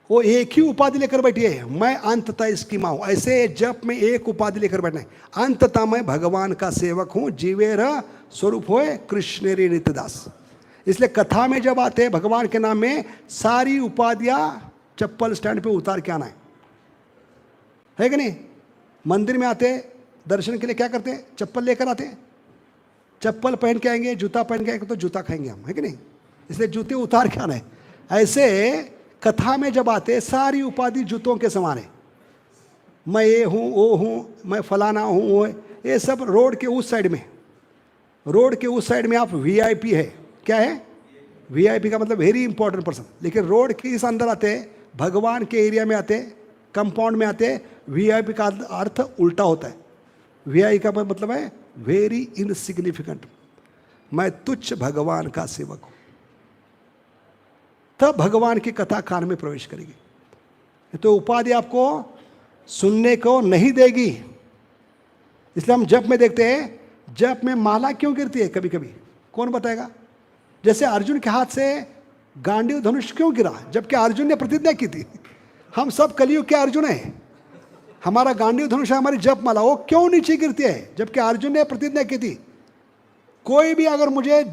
वो एक ही उपाधि लेकर बैठी है, मैं अंततः इसकी माँ हूं। ऐसे जप में एक उपाधि लेकर बैठना है, अंततः मैं भगवान का सेवक हूं, जीवेर स्वरूप होए कृष्णेरी नित्यदास। इसलिए कथा में जब आते हैं भगवान के नाम में, सारी उपाधियां चप्पल स्टैंड पे उतार के आना है कि नहीं? मंदिर में आते दर्शन के लिए क्या करते हैं? चप्पल लेकर आते हैं, चप्पल पहन के आएंगे, जूता पहन के आएंगे तो जूता खाएंगे हम, है कि नहीं? इसलिए जूते उतार के आना है। ऐसे कथा में जब आते सारी उपाधि जूतों के समान है। मैं ये हूँ, वो हूँ, मैं फलाना हूँ, वो है, ये सब रोड के उस साइड में, रोड के उस साइड में आप VIP है। क्या है? VIP का मतलब वेरी इंपॉर्टेंट पर्सन। लेकिन रोड के इस अंदर आते, भगवान के एरिया में आते, कंपाउंड में आते, VIP का अर्थ उल्टा होता है। VIP का मतलब है वेरी इनसिग्निफिकेंट, मैं तुच्छ भगवान का सेवक हूँ। तब भगवान की कथा कान में प्रवेश करेगी। तो उपाधि आपको सुनने को नहीं देगी। इसलिए हम जप में देखते हैं, जप में माला क्यों गिरती है कभी कभी? कौन बताएगा? जैसे अर्जुन के हाथ से गांडीव धनुष क्यों गिरा? जबकि अर्जुन ने प्रतिज्ञा की थी। हम सब कलयुग के अर्जुन हैं, हमारा गांडीव धनुष है हमारी जप माला, वो क्यों नीचे गिरती है? जबकि अर्जुन ने प्रतिज्ञा की थी, कोई भी अगर मुझे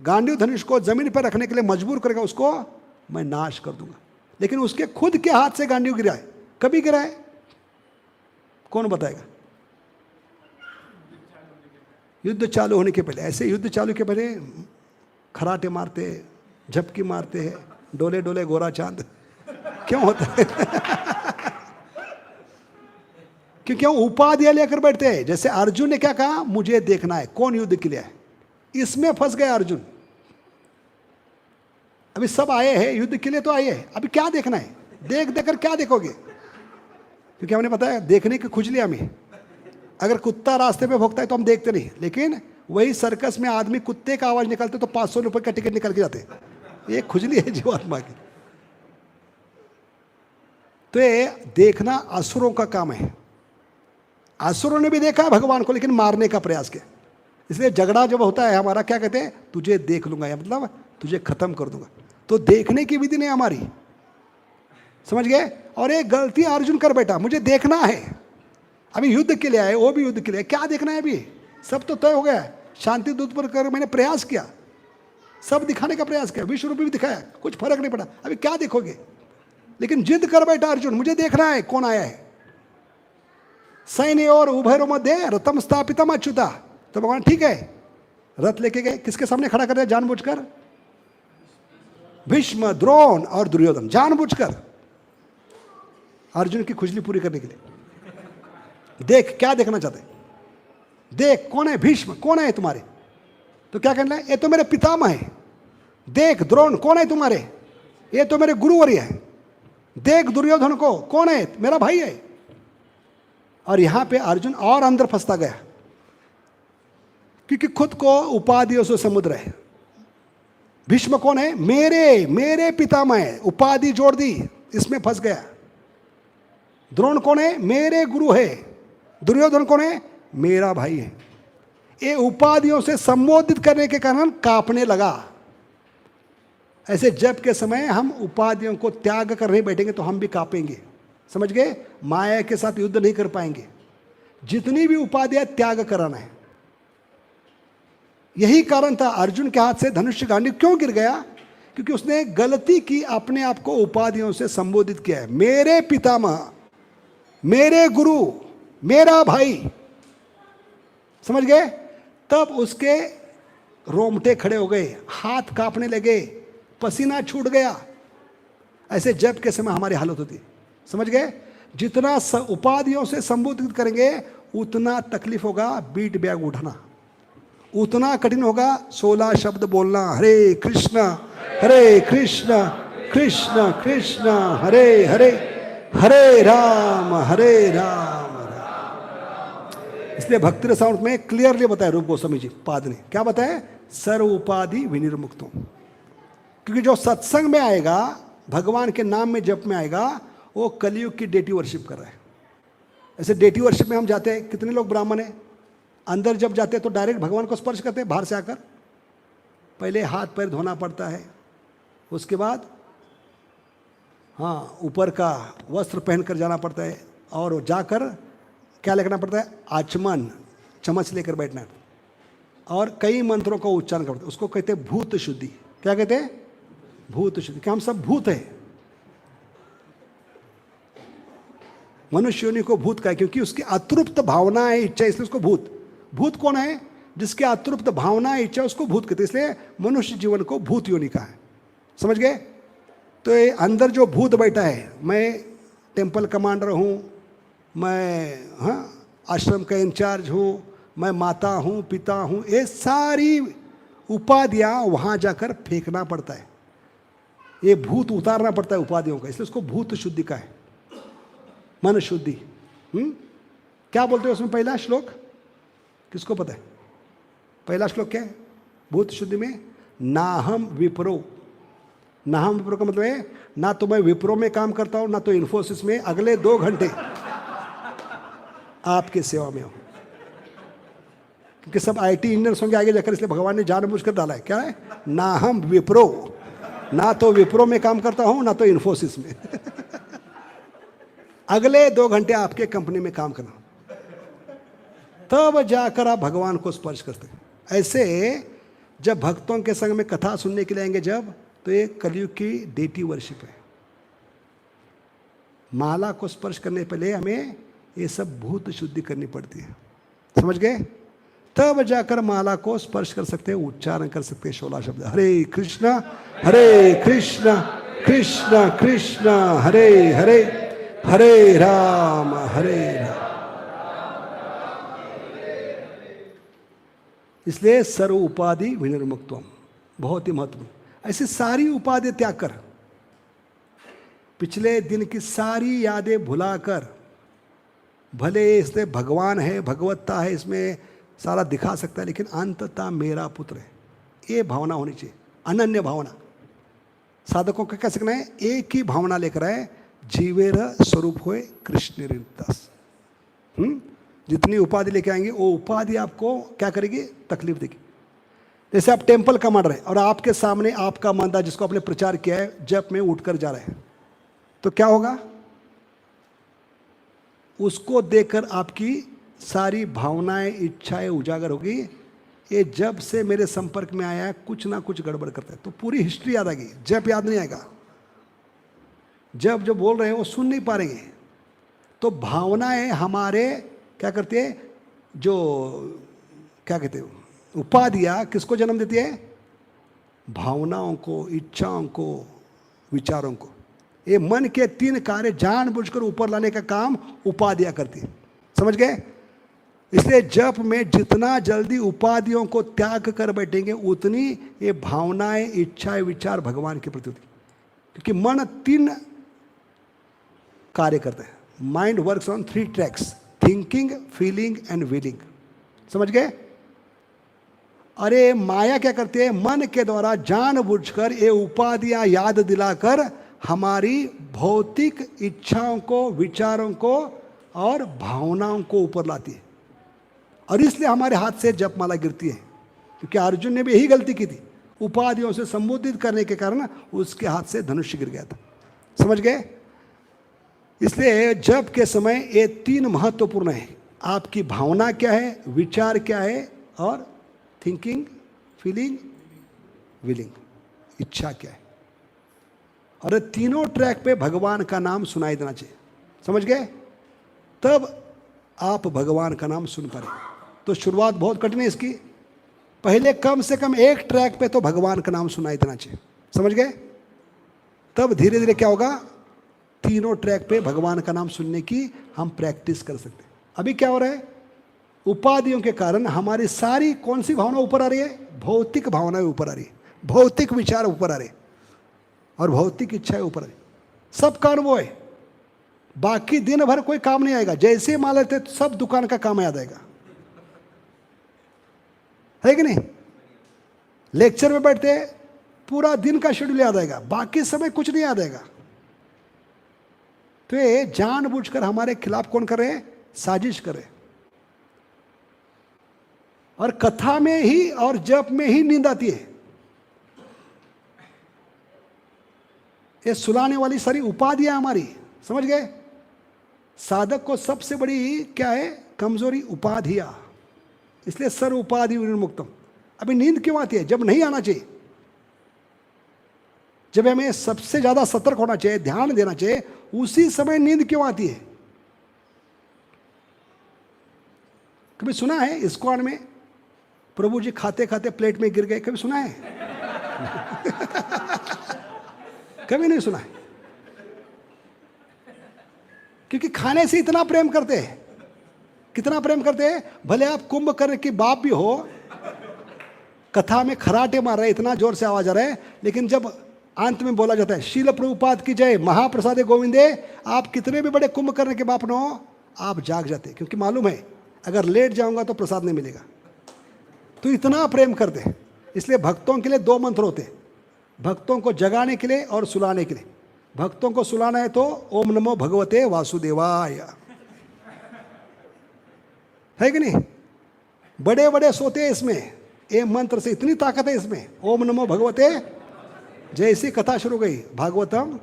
गांडीव धनुष को जमीन पर रखने के लिए मजबूर करेगा उसको मैं नाश कर दूंगा। लेकिन उसके खुद के हाथ से गांडीव गिरा है, कभी गिरा है? कौन बताएगा? युद्ध चालू होने के पहले। ऐसे युद्ध चालू के पहले खराटे मारते, झपकी मारते हैं, डोले डोले गोरा चांद क्यों होता है? क्योंकि वो उपाधियां लेकर बैठते हैं। जैसे अर्जुन ने क्या कहा? मुझे देखना है कौन युद्ध के लिए है। इसमें फंस गए अर्जुन। अभी सब आए हैं युद्ध के लिए, तो आए हैं, अभी क्या देखना है? देख देकर क्या देखोगे? क्योंकि हमें पता है देखने की खुजली हमें, अगर कुत्ता रास्ते पे भौंकता है तो हम देखते नहीं, लेकिन वही सर्कस में आदमी कुत्ते का आवाज निकालते तो 500 रुपए का टिकट निकल के जाते। ये खुजली है जीवात्मा की। तो ये देखना असुरों का काम है। असुरों ने भी देखा भगवान को, लेकिन मारने का प्रयास किया। इसलिए झगड़ा जब होता है हमारा, क्या कहते हैं, तुझे देख लूंगा, या मतलब तुझे खत्म कर दूंगा। तो देखने की विधि नहीं हमारी, समझ गए। और ये गलती अर्जुन कर बैठा, मुझे देखना है। अभी युद्ध के लिए आए, वो भी युद्ध के लिए, क्या देखना है अभी, सब तो तय हो गया है। शांति दूत पर कर मैंने प्रयास किया, सब दिखाने का प्रयास किया, विश्व रूप भी दिखाया, कुछ फर्क नहीं पड़ा। अभी क्या देखोगे, लेकिन जिद कर बैठा अर्जुन, मुझे देखना है कौन आया है। सैन्य और उभयरो मध्य रथम स्थापितम अच्युता। तो भगवान ठीक है, रथ लेके गए, किसके सामने खड़ा कर दिया जानबूझकर, भीष्म, द्रोण और दुर्योधन, जानबूझकर अर्जुन की खुजली पूरी करने के लिए। देख, क्या देखना चाहते, देख कौन है भीष्म, कौन है तुम्हारे, तो क्या कहना है, ये तो मेरे पितामह है। देख द्रोण, कौन है तुम्हारे, ये तो मेरे गुरुवर्य है। देख दुर्योधन को, कौन है, मेरा भाई है। और यहां पे अर्जुन और अंदर फंसता गया, क्योंकि खुद को उपाधियों से समुद्र है। भीष्म कौन है, मेरे पितामह है, उपाधि जोड़ दी, इसमें फंस गया। द्रोण कौन है, मेरे गुरु है। दुर्योधन कौन है, मेरा भाई है। ये उपाधियों से संबोधित करने के कारण कांपने लगा। ऐसे जब के समय हम उपाधियों को त्याग करने बैठेंगे तो हम भी कांपेंगे, समझ गए। माया के साथ युद्ध नहीं कर पाएंगे। जितनी भी उपाधियां त्याग कराना है। यही कारण था अर्जुन के हाथ से धनुष गांडीव क्यों गिर गया, क्योंकि उसने गलती की, अपने आप को उपाधियों से संबोधित किया है। मेरे पितामह, मेरे गुरु, मेरा भाई, समझ गए। तब उसके रोमटे खड़े हो गए, हाथ कांपने लगे, पसीना छूट गया। ऐसे जब के समय हमारी हालत होती, समझ गए। जितना उपाधियों से संबोधित करेंगे उतना तकलीफ होगा, बीट बैग उठाना उतना कठिन होगा। 16 शब्द बोलना, हरे कृष्ण कृष्ण कृष्ण हरे हरे, हरे राम राम। इसलिए भक्ति रसामृत में क्लियरली बताया रूप गोस्वामी जी पाद ने, क्या बताया, सर्व उपाधि विनिर्मुक्तो। क्योंकि जो सत्संग में आएगा, भगवान के नाम में जप में आएगा, वो कलयुग की डेटी वर्शिप कर रहा है। ऐसे डेटी वर्शिप में हम जाते हैं, कितने लोग ब्राह्मण हैं, अंदर जब जाते हैं तो डायरेक्ट भगवान को स्पर्श करते हैं। बाहर से आकर पहले हाथ पैर धोना पड़ता है, उसके बाद हाँ ऊपर का वस्त्र पहन कर जाना पड़ता है, और जाकर क्या लिखना पड़ता है, आचमन, चम्मच लेकर बैठना है, और कई मंत्रों का उच्चारण करते हैं। उसको कहते हैं भूत शुद्धि। क्या कहते हैं, भूत शुद्धि। क्या हम सब भूत हैं, मनुष्य योनि को भूत का है, क्योंकि उसकी अतृप्त भावना है, इच्छा, इसलिए उसको भूत। भूत कौन है, जिसकी अतृप्त भावना है, इच्छा, उसको भूत कहते हैं। इसलिए मनुष्य जीवन को भूत योनि का है, समझ गए। तो ये अंदर जो भूत बैठा है, मैं टेम्पल कमांडर हूँ, मैं हाँ आश्रम का इंचार्ज हूँ, मैं माता हूँ, पिता हूँ, ये सारी उपाधियाँ वहाँ जाकर फेंकना पड़ता है। ये भूत उतारना पड़ता है उपाधियों का, इसलिए उसको भूत शुद्धि का है, मन शुद्धि। क्या बोलते हैं उसमें पहला श्लोक, किसको पता है पहला श्लोक क्या है भूत शुद्धि में? नाहम विप्रो। नाहम विप्रो का मतलब है, ना तो मैं विप्रो में काम करता हूं, ना तो इन्फोसिस में, अगले 2 घंटे आपकी सेवा में हो। क्योंकि सब आईटी इंजीनियर्स होंगे आगे जाकर, इसलिए भगवान ने जानबूझकर डाला है। क्या है, नाहम विप्रो, ना तो विप्रो में काम करता हूं, ना तो इन्फोसिस में अगले 2 घंटे आपके कंपनी में काम करना, तब जाकर आप भगवान को स्पर्श करते हैं। ऐसे जब भक्तों के संग में कथा सुनने के लिए आएंगे जब, तो ये कलयुग की डेटी वर्शिप है। माला को स्पर्श करने पहले हमें ये सब भूत शुद्धि करनी पड़ती है, समझ गए। तब जाकर माला को स्पर्श कर सकते हैं, उच्चारण कर सकते हैं 16 शब्द, हरे कृष्ण कृष्ण कृष्ण हरे हरे, हरे राम राम। इसलिए सर्व उपाधि विनिर्मुक्तम बहुत ही महत्वपूर्ण। ऐसी सारी उपाधि त्याग कर, पिछले दिन की सारी यादें भुलाकर, भले इसमें भगवान है, भगवत्ता है, इसमें सारा दिखा सकता है, लेकिन अंततः मेरा पुत्र है, ये भावना होनी चाहिए, अनन्य भावना। साधकों का क्या सीखना है? एक ही भावना लेकर आए, जीवेर स्वरूप होए कृष्ण रितस। जितनी उपाधि लेके आएंगे वो उपाधि आपको क्या करेगी? तकलीफ देगी। जैसे आप टेम्पल कमांड रहे और आपके सामने आपका मंदा जिसको आपने प्रचार किया है जप में उठकर जा रहे हैं, तो क्या होगा? उसको देखकर आपकी सारी भावनाएं, इच्छाएं उजागर होगी। ये जब से मेरे संपर्क में आया है कुछ ना कुछ गड़बड़ करता है, तो पूरी हिस्ट्री याद आ गई, जब याद नहीं आएगा। जब जो बोल रहे हैं वो सुन नहीं पा रहे हैं। तो भावनाएं हमारे क्या करती है? जो क्या कहते हैं, उपाधियां किसको जन्म देती है? भावनाओं को, इच्छाओं को, विचारों को। ये मन के 3 कार्य जानबूझकर ऊपर लाने का काम उपाधियां करती है। समझ गए? इसलिए जप में जितना जल्दी उपाधियों को त्याग कर बैठेंगे उतनी ये भावनाएं, इच्छाएं, विचार भगवान के प्रति होती। क्योंकि मन 3 कार्य करता है। Mind works on 3 tracks, thinking, feeling and willing. समझ गए? अरे माया क्या करती है? मन के द्वारा जानबूझकर ये उपाधियां याद दिलाकर हमारी भौतिक इच्छाओं को, विचारों को और भावनाओं को ऊपर लाती है। और इसलिए हमारे हाथ से जपमाला गिरती है। क्योंकि अर्जुन ने भी यही गलती की थी, उपाधियों से संबोधित करने के कारण उसके हाथ से धनुष गिर गया था। समझ गए? इसलिए जप के समय ये 3 महत्वपूर्ण है। आपकी भावना क्या है, विचार क्या है, और थिंकिंग, फीलिंग, विलिंग, इच्छा क्या है। और तीनों ट्रैक पे भगवान का नाम सुनाई देना चाहिए। समझ गए? तब आप भगवान का नाम सुन पाए। तो शुरुआत बहुत कठिन है इसकी। पहले कम से कम एक ट्रैक पे तो भगवान का नाम सुनाई देना चाहिए। समझ गए? तब धीरे धीरे क्या होगा? तीनों ट्रैक पे भगवान का नाम सुनने की हम प्रैक्टिस कर सकते हैं। अभी क्या हो रहा है? उपाधियों के कारण हमारी सारी कौन सी भावना ऊपर आ रही है? भौतिक भावनाएं ऊपर आ रही है, भौतिक विचार ऊपर आ रहे हैं और भौतिक इच्छाएं ऊपर आ रही। सब कारण वो है, बाकी दिन भर कोई काम नहीं आएगा। जैसे मान लेते सब दुकान का काम याद आएगा, है कि नहीं? लेक्चर में बैठते पूरा दिन का शेड्यूल याद आएगा, बाकी समय कुछ नहीं याद आएगा। तो ये जानबूझकर हमारे खिलाफ कौन कर रहे हैं? साजिश कर रहे हैं। और कथा में ही और जप में ही नींद आती है। ये सुलाने वाली सारी उपाधियां हमारी। समझ गए? साधक को सबसे बड़ी क्या है कमजोरी? उपाधियां। इसलिए सर्व उपाधि विनिर्मुक्तम। अभी नींद क्यों आती है? जब नहीं आना चाहिए, जब हमें सबसे ज्यादा सतर्क होना चाहिए, ध्यान देना चाहिए, उसी समय नींद क्यों आती है? कभी सुना है इस्कॉन में प्रभु जी खाते खाते प्लेट में गिर गए? कभी सुना है? कभी नहीं सुना है। क्योंकि खाने से इतना प्रेम करते हैं। कितना प्रेम करते हैं? भले आप कुंभकर्ण की बाप भी हो, कथा में खराटे मार रहे, इतना जोर से आवाज आ रहा है, लेकिन जब अंत में बोला जाता है शील प्रभुपाद की जय, महाप्रसादे गोविंदे, आप कितने भी बड़े कुंभकर्ण के बाप न हो, आप जाग जाते। क्योंकि मालूम है अगर लेट जाऊंगा तो प्रसाद नहीं मिलेगा। तो इतना प्रेम करते हैं। इसलिए भक्तों के लिए 2 मंत्र होते हैं, भक्तों को जगाने के लिए और सुलाने के लिए। भक्तों को सुलाना है तो ओम नमो भगवते वासुदेवाय, है कि नहीं? बड़े बड़े सोते हैं इसमें, ये मंत्र से इतनी ताकत है इसमें। ओम नमो भगवते, जैसी कथा शुरू गई भागवतम,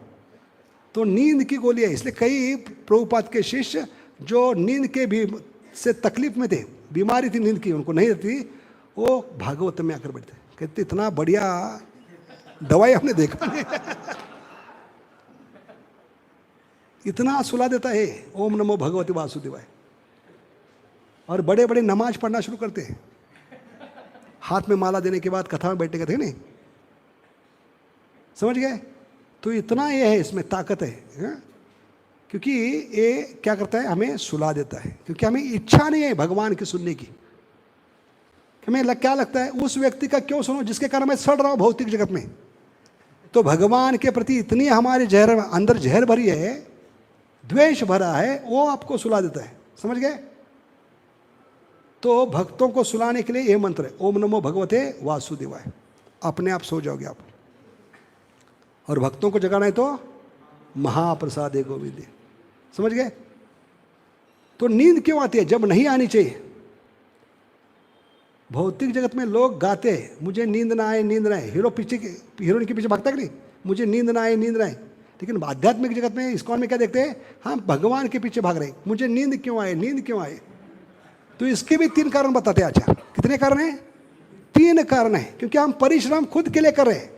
तो नींद की गोली है। इसलिए कई प्रभुपाद के शिष्य जो नींद के भी से तकलीफ में थे, बीमारी थी नींद की, उनको नहीं रहती, वो भागवत में आकर बैठते, कहते इतना बढ़िया दवाई हमने देखा नहीं। इतना सुला देता है ओम नमो भगवते वासुदेवाय। और बड़े बड़े नमाज पढ़ना शुरू करते हैं, हाथ में माला देने के बाद कथा में बैठे कहते नहीं। समझ गए? तो इतना ये है, इसमें ताकत है। क्योंकि ये क्या करता है? हमें सुला देता है। क्योंकि हमें इच्छा नहीं है भगवान की सुनने की। हमें क्या लगता है उस व्यक्ति का क्यों सुनो जिसके कारण मैं सड़ रहा हूं भौतिक जगत में। तो भगवान के प्रति इतनी हमारे अंदर जहर भरी है, द्वेष भरा है, वो आपको सुला देता है। समझ गए? तो भक्तों को सुलाने के लिए यह मंत्र है, ओम नमो भगवते वासुदेवाय। अपने आप सो जाओगे आप। और भक्तों को जगाना है तो महाप्रसादे गोविंदे। समझ गए? तो नींद क्यों आती है? जब नहीं आनी चाहिए। भौतिक जगत में लोग गाते हैं मुझे नींद ना आए, नींद ना आए। हीरोइन के पीछे भागता कि नहीं, मुझे नींद ना आए, नींद ना आए। लेकिन आध्यात्मिक जगत में, इस्कॉन में क्या देखते हैं? हम भगवान के पीछे भाग रहे हैं, मुझे नींद क्यों आए, नींद क्यों आए। तो इसके भी 3 कारण बताते हैं आचार्य। कितने कारण हैं? 3 कारण हैं। क्योंकि हम परिश्रम खुद के लिए कर रहे हैं,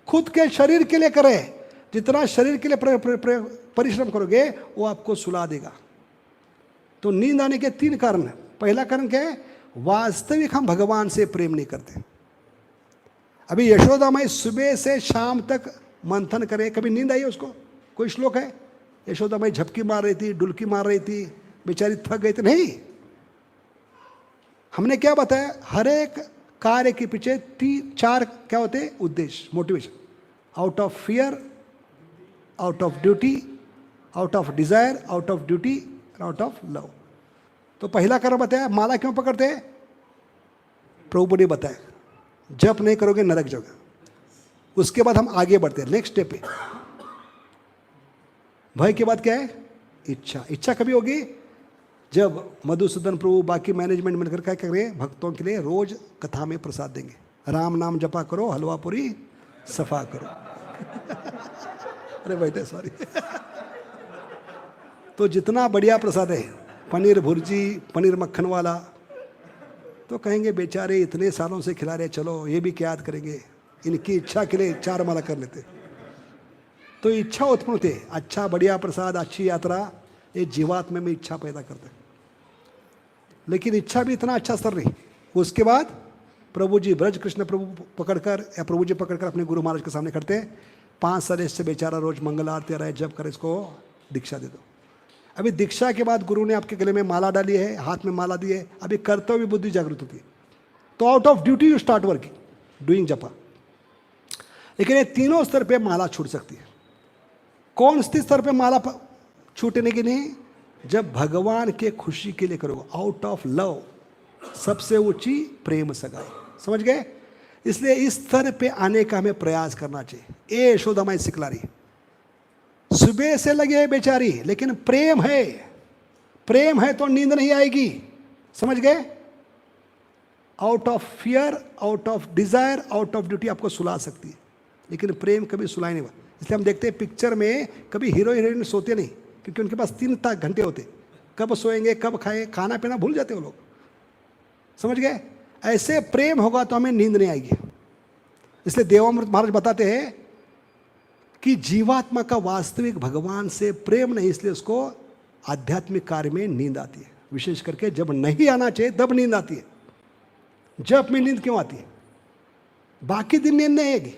खुद के शरीर के लिए कर रहे हैं। जितना शरीर के लिए परिश्रम करोगे वो आपको सुला देगा। तो नींद आने के 3 कारण हैं। पहला कारण क्या है? वास्तविक हम भगवान से प्रेम नहीं करते। अभी यशोदा माई सुबह से शाम तक मंथन करे, कभी नींद आई है उसको? कोई श्लोक है? यशोदा माई झपकी मार रही थी, डुलकी मार रही थी, बेचारी थक गई थी? नहीं। हमने क्या बताया? हर एक कार्य के पीछे 4 क्या होते हैं? उद्देश्य, motivation. Out of fear, out of duty, out of desire, out of duty, out of love. तो पहला कारण बताया, माला क्यों पकड़ते हैं? प्रभु ने बताया, जप नहीं करोगे नरक जाओगे। उसके बाद हम आगे बढ़ते हैं नेक्स्ट स्टेप पे। भय के बाद क्या है? इच्छा। इच्छा कभी होगी? जब मधुसूदन प्रभु बाकी मैनेजमेंट मिलकर क्या करेंगे? भक्तों के लिए रोज कथा में प्रसाद देंगे। राम नाम जपा करो, हलवा पूरी सफा करो। अरे बेटे सॉरी। तो जितना बढ़िया प्रसाद है, पनीर भुर्जी, पनीर मक्खन वाला, तो कहेंगे बेचारे इतने सालों से खिला रहे, चलो ये भी क्या याद करेंगे, इनकी इच्छा के लिए 4 माला कर लेते। तो इच्छा उत्पन्न होती है। अच्छा बढ़िया प्रसाद, अच्छी यात्रा, ये जीवात्मा में इच्छा पैदा करते हैं। लेकिन इच्छा भी इतना अच्छा स्तर नहीं। उसके बाद प्रभु जी, ब्रज कृष्ण प्रभु पकड़कर या प्रभु जी पकड़कर अपने गुरु महाराज के सामने करते, 5 साल इससे बेचारा रोज मंगल आरती रहे, जब कर इसको दीक्षा दे दो। अभी दीक्षा के बाद गुरु ने आपके गले में माला डाली है, हाथ में माला दी है, अभी करते हुए बुद्धि जागृत होती है। तो out of duty you start working, doing जपा। लेकिन ये तीनों स्तर पे माला छूट सकती है। कौन सी स्तर पे माला छूटने की नहीं? जब भगवान के खुशी के लिए करोगे, आउट ऑफ लव। सबसे ऊंची प्रेम सगाई। समझ गए? इसलिए इस स्तर पे आने का हमें प्रयास करना चाहिए। ए यशोदा माई सिखला रही, सुबह से लगे है बेचारी, लेकिन प्रेम है। प्रेम है तो नींद नहीं आएगी। समझ गए? Out of fear, out of desire, out of duty आपको सुला सकती है, लेकिन प्रेम कभी सुलाए नहीं। इसलिए हम देखते हैं पिक्चर में कभी हीरो हीरोइन सोते नहीं, क्योंकि उनके पास 3 घंटे होते। कब सोएंगे, कब खाएं, खाना पीना भूल जाते वो लोग। समझ गए? ऐसे प्रेम होगा तो हमें नींद नहीं आएगी। इसलिए देवामृत महाराज बताते हैं कि जीवात्मा का वास्तविक भगवान से प्रेम नहीं, इसलिए उसको आध्यात्मिक कार्य में नींद आती है। विशेष करके जब नहीं आना चाहिए तब नींद आती है। जब में नींद क्यों आती है? बाकी दिन नींद नहीं आएगी।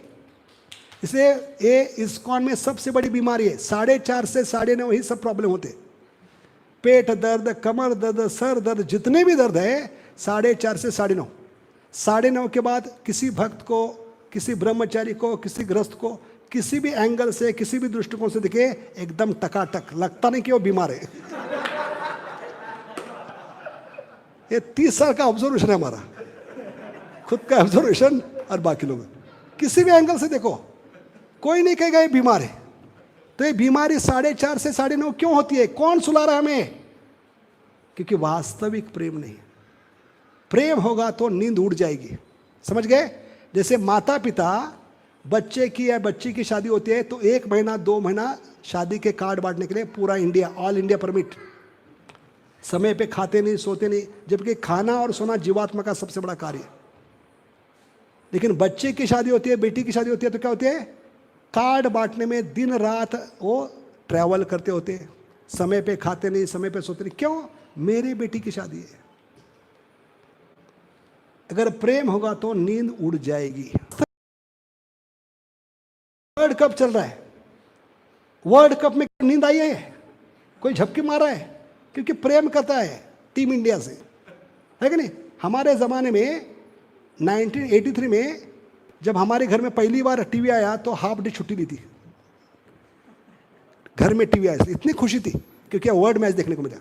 इसलिए ये इस्कॉन में सबसे बड़ी बीमारी है। 4:30 से 9:30 ही सब प्रॉब्लम होते। पेट दर्द, कमर दर्द, सर दर्द, जितने भी दर्द है 4:30 से 9:30। 9:30 के बाद किसी भक्त को, किसी ब्रह्मचारी को, किसी गृहस्थ को किसी भी एंगल से, किसी भी दृष्टिकोण से देखे, एकदम टकाटक, लगता नहीं कि वो बीमार है। ये 30 साल का ऑब्जर्वेशन है हमारा, खुद का ऑब्जर्वेशन और बाकी लोग। किसी भी एंगल से देखो, कोई नहीं कहेगा ये बीमार है। तो ये बीमारी 4:30 से 9:30 क्यों होती है? कौन सुला रहा है हमें? क्योंकि वास्तविक प्रेम नहीं है। प्रेम होगा तो नींद उड़ जाएगी। समझ गए? जैसे माता पिता बच्चे की या बच्ची की शादी होती है तो 1 महीना 2 महीना शादी के कार्ड बांटने के लिए पूरा इंडिया, ऑल इंडिया परमिट। समय पे खाते नहीं, सोते नहीं, जबकि खाना और सोना जीवात्मा का सबसे बड़ा कार्य है। लेकिन बच्चे की शादी होती है, बेटी की शादी होती है तो क्या होती है? कार्ड बांटने में दिन रात वो ट्रैवल करते होते हैं, समय पे खाते नहीं, समय पे सोते नहीं। क्यों? मेरी बेटी की शादी है। अगर प्रेम होगा तो नींद उड़ जाएगी। वर्ल्ड कप चल रहा है, वर्ल्ड कप में नींद आई है? कोई झपकी मारा है? क्योंकि प्रेम करता है टीम इंडिया से, है कि नहीं? हमारे ज़माने में 1983 में जब हमारे घर में पहली बार टीवी आया तो हाफ डे छुट्टी दी थी। घर में टीवी आया, इतनी खुशी थी क्योंकि वर्ल्ड मैच देखने को मिला।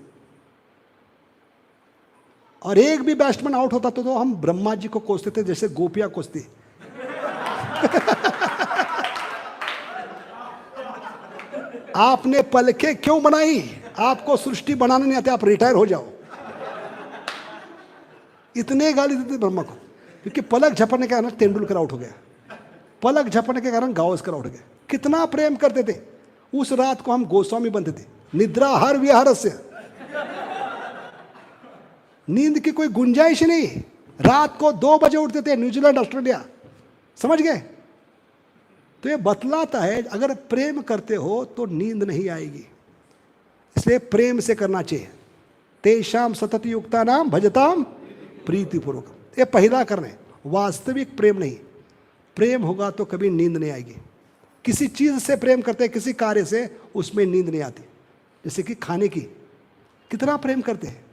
और एक भी बैट्समैन आउट होता तो हम ब्रह्मा जी को कोसते थे जैसे गोपियां कोसती। आपने पलके क्यों बनाई? आपको सृष्टि बनाने नहीं आते, आप रिटायर हो जाओ। इतने गाली देते ब्रह्मा को, क्योंकि पलक झपकने के कारण तेंदुलकर आउट हो गया, पलक झपकने के कारण गावस्कर आउट हो गया। कितना प्रेम करते थे। उस रात को हम गोस्वामी बनते थे, निद्रा हर विहारस्य, नींद की कोई गुंजाइश नहीं। रात को 2 बजे उठते थे, न्यूजीलैंड ऑस्ट्रेलिया, समझ गए? तो ये बतलाता है अगर प्रेम करते हो तो नींद नहीं आएगी, इसलिए प्रेम से करना चाहिए। तेषाम सतत युक्ता नाम भजताम प्रीतिपूर्वक, ये पहला करना है, वास्तविक प्रेम नहीं। प्रेम होगा तो कभी नींद नहीं आएगी। किसी चीज़ से प्रेम करते हैं, किसी कार्य से, उसमें नींद नहीं आती। जैसे कि खाने की, कितना प्रेम करते हैं।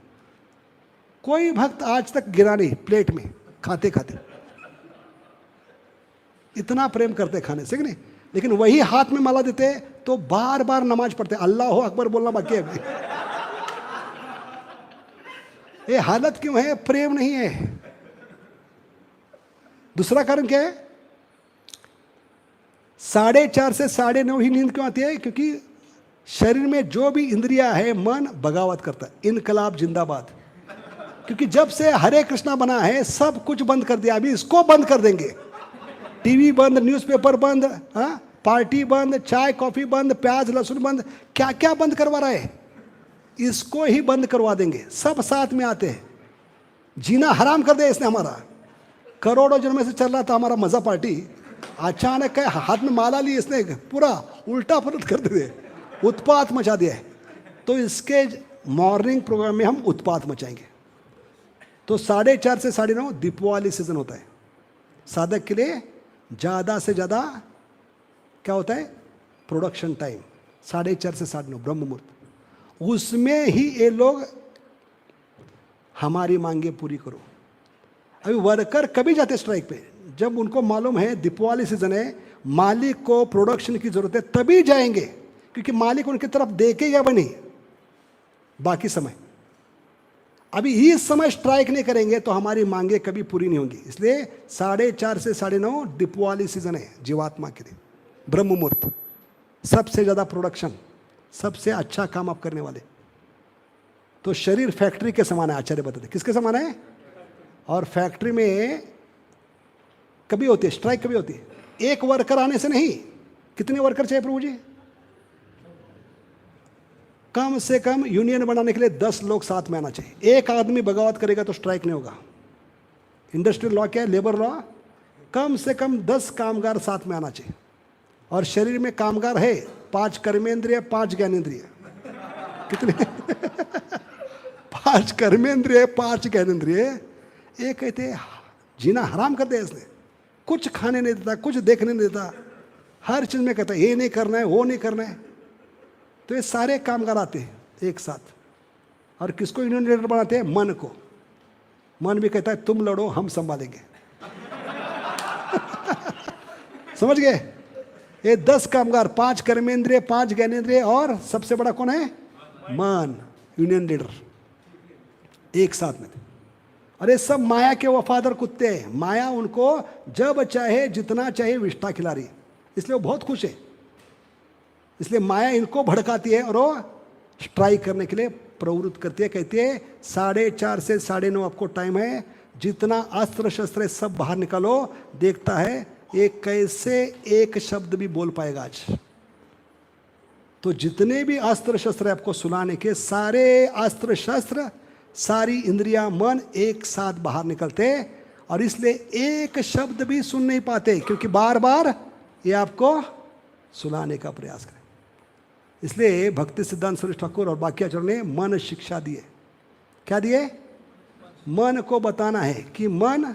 कोई भक्त आज तक गिरा नहीं प्लेट में खाते खाते, इतना प्रेम करते खाने से कि नहीं। लेकिन वही हाथ में माला देते तो बार बार नमाज पढ़ते, अल्लाह हो अकबर बोलना बाकी है। ये हालत क्यों है? प्रेम नहीं है। दूसरा कारण क्या है? 4:30 से 9:30 ही नींद क्यों आती है? क्योंकि शरीर में जो भी इंद्रिया है, मन बगावत करता है। इनकलाब जिंदाबाद। क्योंकि जब से हरे कृष्णा बना है सब कुछ बंद कर दिया, अभी इसको बंद कर देंगे। टीवी बंद, न्यूज़पेपर बंद, हाँ, पार्टी बंद, चाय कॉफी बंद, प्याज लहसुन बंद, क्या क्या बंद करवा रहा है, इसको ही बंद करवा देंगे। सब साथ में आते हैं, जीना हराम कर दिया इसने हमारा। करोड़ों जन्म से चल रहा था हमारा मजा पार्टी, अचानक हाथ में माला ली इसने, पूरा उल्टा पलट कर दिए, उत्पात मचा दिया है। तो इसके मॉर्निंग प्रोग्राम में हम उत्पात मचाएंगे। तो 4:30 से 9:30 दीपावली सीजन होता है। साधक के लिए ज़्यादा से ज़्यादा क्या होता है? प्रोडक्शन टाइम 4:30 से 9:30 ब्रह्म मुहूर्त। उसमें ही ये लोग हमारी मांगे पूरी करो। अभी वर्कर कभी जाते स्ट्राइक पे? जब उनको मालूम है दीपावली सीजन है, मालिक को प्रोडक्शन की जरूरत है, तभी जाएंगे। क्योंकि मालिक उनकी तरफ देखेगा भी नहीं बाकी समय। अभी इस समय स्ट्राइक नहीं करेंगे तो हमारी मांगे कभी पूरी नहीं होंगी। इसलिए 4:30 से 9:30 दीपावली सीजन है जीवात्मा के लिए, ब्रह्म मुहूर्त। सबसे ज़्यादा प्रोडक्शन, सबसे अच्छा काम आप करने वाले। तो शरीर फैक्ट्री के समान है, आचार्य बताते। किसके समान है? और फैक्ट्री में कभी होती है स्ट्राइक, कभी होती है एक वर्कर आने से नहीं। कितने वर्कर चाहिए प्रभु जी? कम से कम यूनियन बनाने के लिए 10 लोग साथ में आना चाहिए। एक आदमी बगावत करेगा तो स्ट्राइक नहीं होगा। इंडस्ट्रियल लॉ क्या है? Labour law. कम से कम 10 कामगार साथ में आना चाहिए। और शरीर में कामगार है 5 कर्मेंद्रिय, 5 ज्ञानेंद्रिय। कितने? 5 कर्मेंद्रिय, 5 ज्ञानेंद्रिय। एक कहते जीना हराम कर दिया इसने, कुछ खाने नहीं देता, कुछ देखने नहीं देता, हर चीज़ में कहता है ये नहीं करना है, वो नहीं करना है। तो ये सारे कामगार आते हैं एक साथ, और किसको यूनियन लीडर बनाते हैं? मन को। मन भी कहता है तुम लड़ो, हम संभालेंगे। समझ गए? ये 10 कामगार, 5 कर्मेंद्रिय, 5 ज्ञानेंद्रिय, और सबसे बड़ा कौन है? मन, यूनियन लीडर, एक साथ में। अरे सब माया के वफादार कुत्ते हैं। माया उनको जब चाहे जितना चाहे विष्ठा खिला रही है, इसलिए वो बहुत खुश है। इसलिए माया इनको भड़काती है और वो स्ट्राइक करने के लिए प्रवृत्त करती है। कहती है 4:30 से 9:30 आपको टाइम है, जितना अस्त्र शस्त्र है सब बाहर निकालो। देखता है ये कैसे एक शब्द भी बोल पाएगा आज। तो जितने भी अस्त्र शस्त्र आपको सुनाने के, सारे अस्त्र शस्त्र, सारी इंद्रियां, मन एक साथ बाहर निकलते, और इसलिए एक शब्द भी सुन नहीं पाते, क्योंकि बार बार ये आपको सुनाने का प्रयास करें। इसलिए भक्ति सिद्धांत सरस्वती ठाकुर और बाकी आचार्यों ने मन शिक्षा दिए। क्या दिए? मन को बताना है कि मन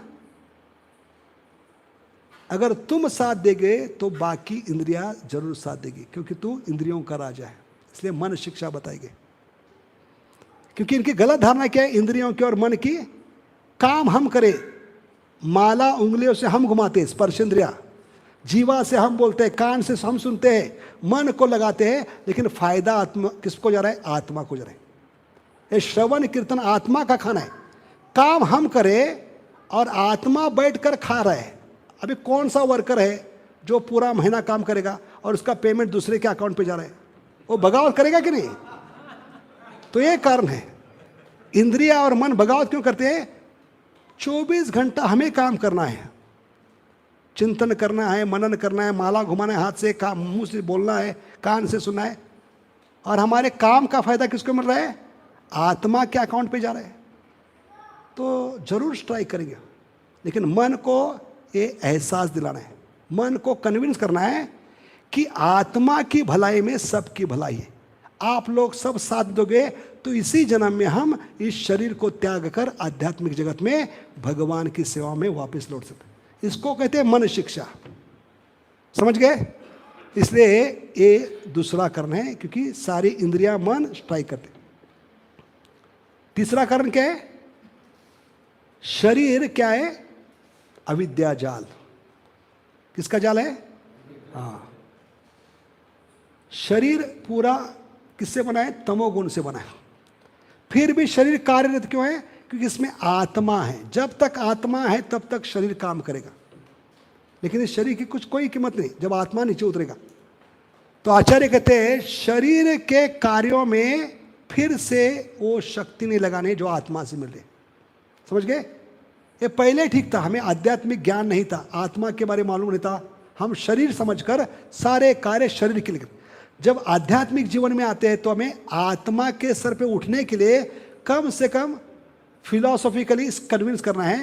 अगर तुम साथ देगे तो बाकी इंद्रियां जरूर साथ देगी, क्योंकि तू इंद्रियों का राजा है। इसलिए मन शिक्षा बताएंगे। क्योंकि इनकी गलत धारणा क्या है इंद्रियों की और मन की? काम हम करें, माला उंगलियों से हम घुमाते हैं, स्पर्श इंद्रिया, जीवा से हम बोलते हैं, कान से हम सुनते हैं, मन को लगाते हैं, लेकिन फायदा आत्मा किसको जा रहा है? आत्मा को जा रहा है। ये श्रवण कीर्तन आत्मा का खाना है। काम हम करें और आत्मा बैठकर खा रहा है। अभी कौन सा वर्कर है जो पूरा महीना काम करेगा और उसका पेमेंट दूसरे के अकाउंट पे जा रहा है? वो बगावत करेगा कि नहीं? तो ये कारण है। इंद्रिया और मन बगावत क्यों करते हैं? 24 घंटा हमें काम करना है, चिंतन करना है, मनन करना है, माला घुमाना है, हाथ से काम, मुंह से बोलना है, कान से सुनना है। और हमारे काम का फायदा किसको मिल रहा है? आत्मा के अकाउंट पे जा रहा है। तो जरूर स्ट्राइक करेंगे, लेकिन मन को ये एहसास दिलाना है, मन को कन्विंस करना है कि आत्मा की भलाई में सबकी भलाई है। आप लोग सब साथ दोगे तो इसी जन्म में हम इस शरीर को त्याग कर आध्यात्मिक जगत में भगवान की सेवा में वापस लौट सकते। इसको कहते हैं मन शिक्षा। समझ गए? इसलिए ये दूसरा कारण है, क्योंकि सारी इंद्रियां मन स्ट्राइक करते। तीसरा कारण क्या है? शरीर क्या है? अविद्या जाल। किसका जाल है? हाँ, शरीर पूरा किससे बना है? तमोगुण से बना है। फिर भी शरीर कार्यरत क्यों है? क्योंकि इसमें आत्मा है। जब तक आत्मा है तब तक शरीर काम करेगा, लेकिन इस शरीर की कुछ कोई कीमत नहीं जब आत्मा नीचे उतरेगा। तो आचार्य कहते हैं शरीर के कार्यों में फिर से वो शक्ति नहीं लगाने जो आत्मा से मिल रही। समझ गए? ये पहले ठीक था, हमें आध्यात्मिक ज्ञान नहीं था, आत्मा के बारे में मालूम नहीं था, हम शरीर समझकर सारे कार्य शरीर के लिए। जब आध्यात्मिक जीवन में आते हैं तो हमें आत्मा के सर पे उठने के लिए कम से कम फिलॉसॉफिकली कन्विंस करना है